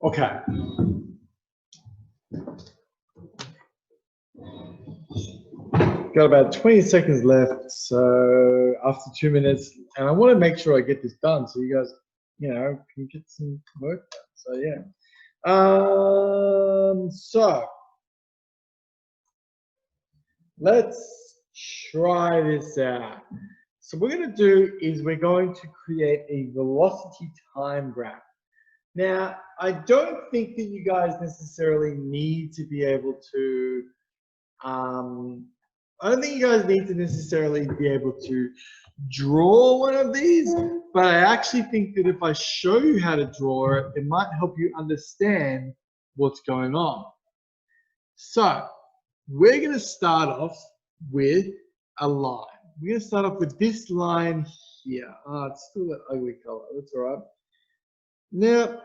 Okay. Got about 20 seconds left, so after 2 minutes, and I want to make sure I get this done so you guys, can get some work done. So yeah. So let's try this out. So what we're going to do is we're going to create a velocity time graph. Now, I don't think that you guys necessarily need to be able to, I don't think you guys need to necessarily be able to draw one of these, but I actually think that if I show you how to draw it, it might help you understand what's going on. So we're going to start off with a line. We're going to start off with this line here. Oh, it's still that ugly color. That's all right. Now,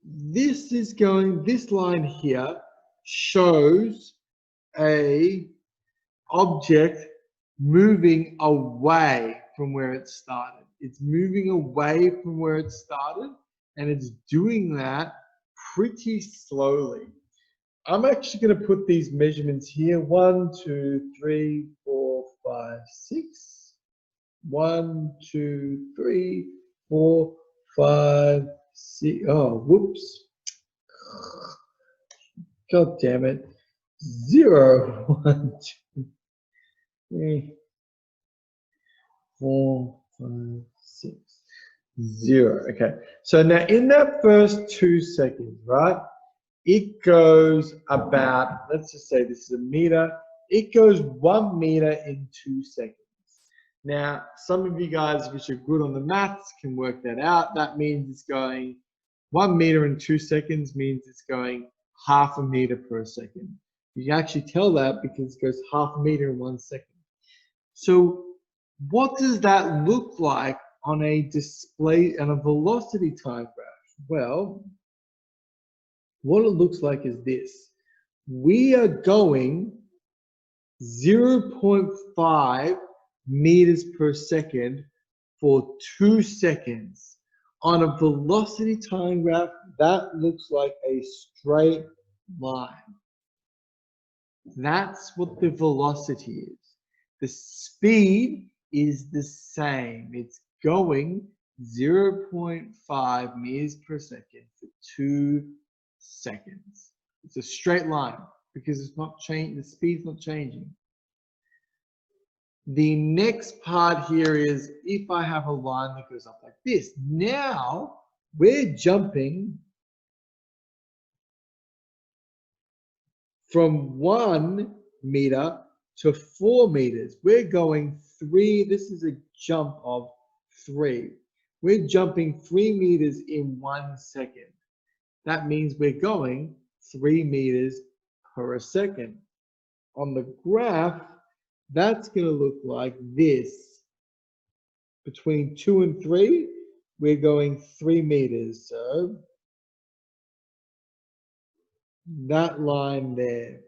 this line here shows a object moving away from where it started. It's moving away from where it started, and it's doing that pretty slowly. I'm actually going to put these measurements here. 1, 2, 3, 4, 5, 6. 1, 2, 3, 4, 5, 6. Oh, whoops. God damn it. 0, 1, 2, 3, 4, 5, 6, 0. Okay. So now in that first 2 seconds, right? It goes about, let's just say this is a meter. It goes 1 meter in 2 seconds. Now, some of you guys, which are good on the maths, can work that out. That means it's going 1 meter in 2 seconds means it's going half a meter per second. You can actually tell that because it goes half a meter in 1 second. So what does that look like on a display and a velocity time graph? Well, what it looks like is this. We are going 0.5 meters per second for 2 seconds. On a velocity time graph, that looks like a straight line. That's what the velocity is. The speed is the same. It's going 0.5 meters per second for 2 seconds. It's a straight line because it's not changing. The speed's not changing. The next part here is if I have a line that goes up like this. Now we're jumping from 1 meter to 4 meters. We're going 3. This is a jump of 3. We're jumping 3 meters in 1 second. That means we're going 3 meters per second. On the graph, that's going to look like this. Between 2 and 3, we're going 3 meters. So that line there.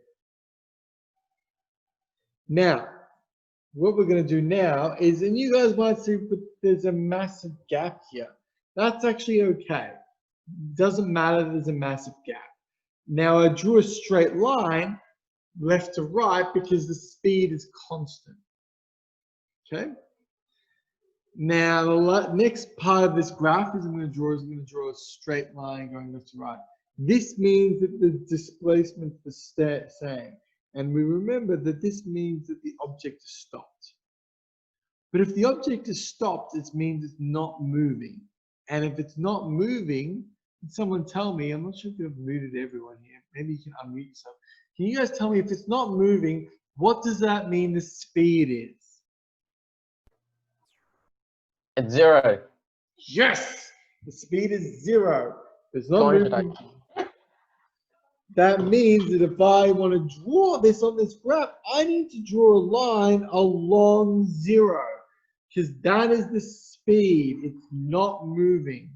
Now, what we're going to do now is, and you guys might see, but there's a massive gap here. That's actually okay. Doesn't matter, there's a massive gap. Now I drew a straight line left to right because the speed is constant. Okay. Now the next part of this graph is I'm going to draw a straight line going left to right. This means that the displacement is the same. And we remember that this means that the object is stopped. But if the object is stopped, it means it's not moving. And if it's not moving, can someone tell me, I'm not sure if you've muted everyone here. Maybe you can unmute yourself. Can you guys tell me if it's not moving, what does that mean the speed is? It's 0. Yes, the speed is 0. It's not Going to moving. That means that if I want to draw this on this graph, I need to draw a line along 0 because that is the speed. It's not moving.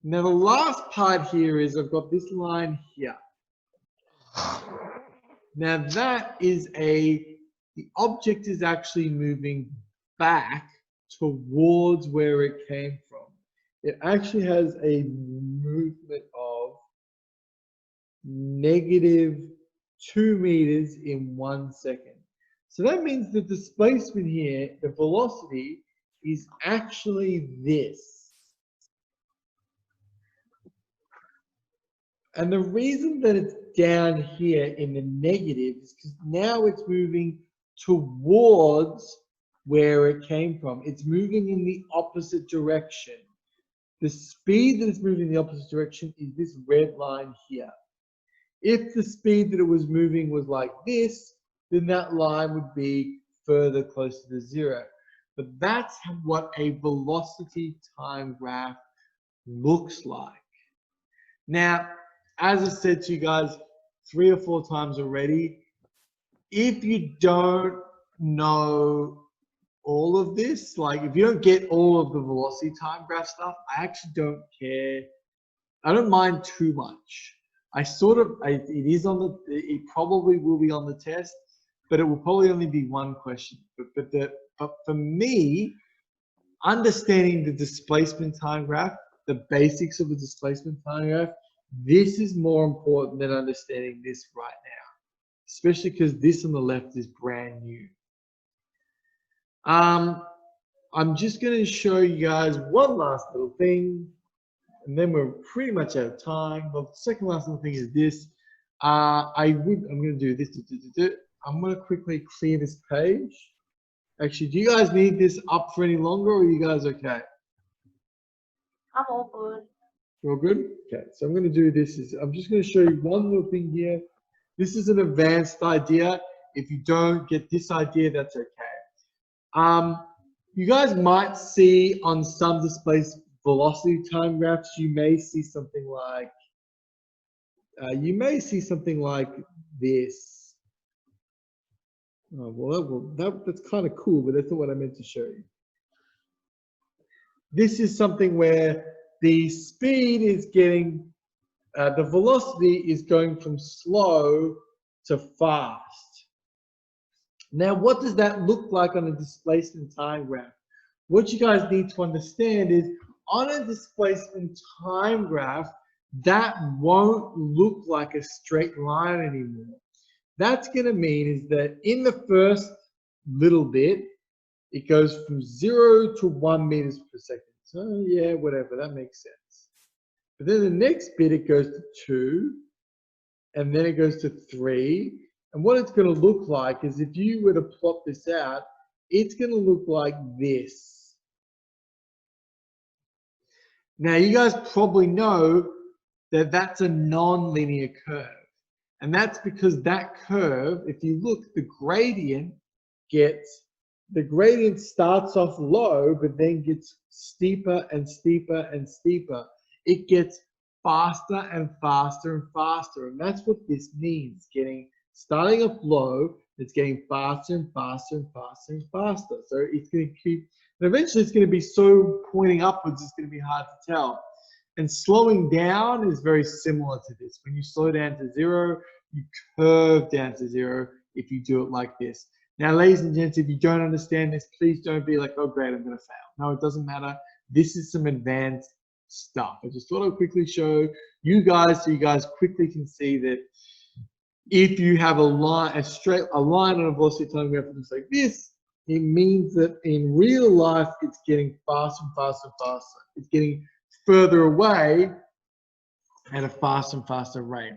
Now the last part here is I've got this line here. Now that is the object is actually moving back towards where it came from. It actually has a movement of -2 meters in 1 second. So that means the displacement here, the velocity, is actually this. And the reason that it's down here in the negative is because now it's moving towards where it came from. It's moving in the opposite direction. The speed that it's moving in the opposite direction is this red line here. If the speed that it was moving was like this, then that line would be further closer to 0. But that's what a velocity time graph looks like. Now, as I said to you guys 3 or 4 times already, if you don't know all of this, like if you don't get all of the velocity time graph stuff, I actually don't care. I don't mind too much. It is on the, it probably will be on the test, but it will probably only be 1 question. But for me, understanding the displacement time graph, the basics of the displacement time graph, this is more important than understanding this right now, especially because this on the left is brand new. I'm just going to show you guys one last little thing, and then we're pretty much out of time. But the second last little thing is this. I'm going to do this. I'm going to quickly clear this page. Actually, do you guys need this up for any longer, or are you guys okay? I'm all good. You're good? Okay, so I'm going to do this. I'm just going to show you one little thing here. This is an advanced idea. If you don't get this idea, that's okay. You guys might see on some displaced velocity time graphs, you may see something like this. Oh, well, that's kind of cool, but that's not what I meant to show you. This is something where the speed is getting, the velocity is going from slow to fast. Now, what does that look like on a displacement time graph? What you guys need to understand is on a displacement time graph, that won't look like a straight line anymore. That's going to mean is that in the first little bit, it goes from 0 to 1 meters per second. So yeah, whatever, that makes sense. But then the next bit, it goes to 2, and then it goes to 3. And what it's going to look like is if you were to plot this out, it's going to look like this. Now, you guys probably know that that's a non-linear curve. And that's because that curve, if you look, the gradient starts off low, but then gets steeper and steeper and steeper. It gets faster and faster and faster. And that's what this means, starting off low, it's getting faster and faster and faster and faster. So it's going to keep, and eventually it's going to be so pointing upwards, it's going to be hard to tell. And slowing down is very similar to this. When you slow down to 0, you curve down to 0 if you do it like this. Now, ladies and gents, if you don't understand this, please don't be like, oh, great, I'm going to fail. No, it doesn't matter. This is some advanced stuff. I just thought I'd quickly show you guys so you guys quickly can see that if you have a line on a velocity time graph that looks like this, it means that in real life, it's getting faster and faster and faster. It's getting further away at a faster and faster rate.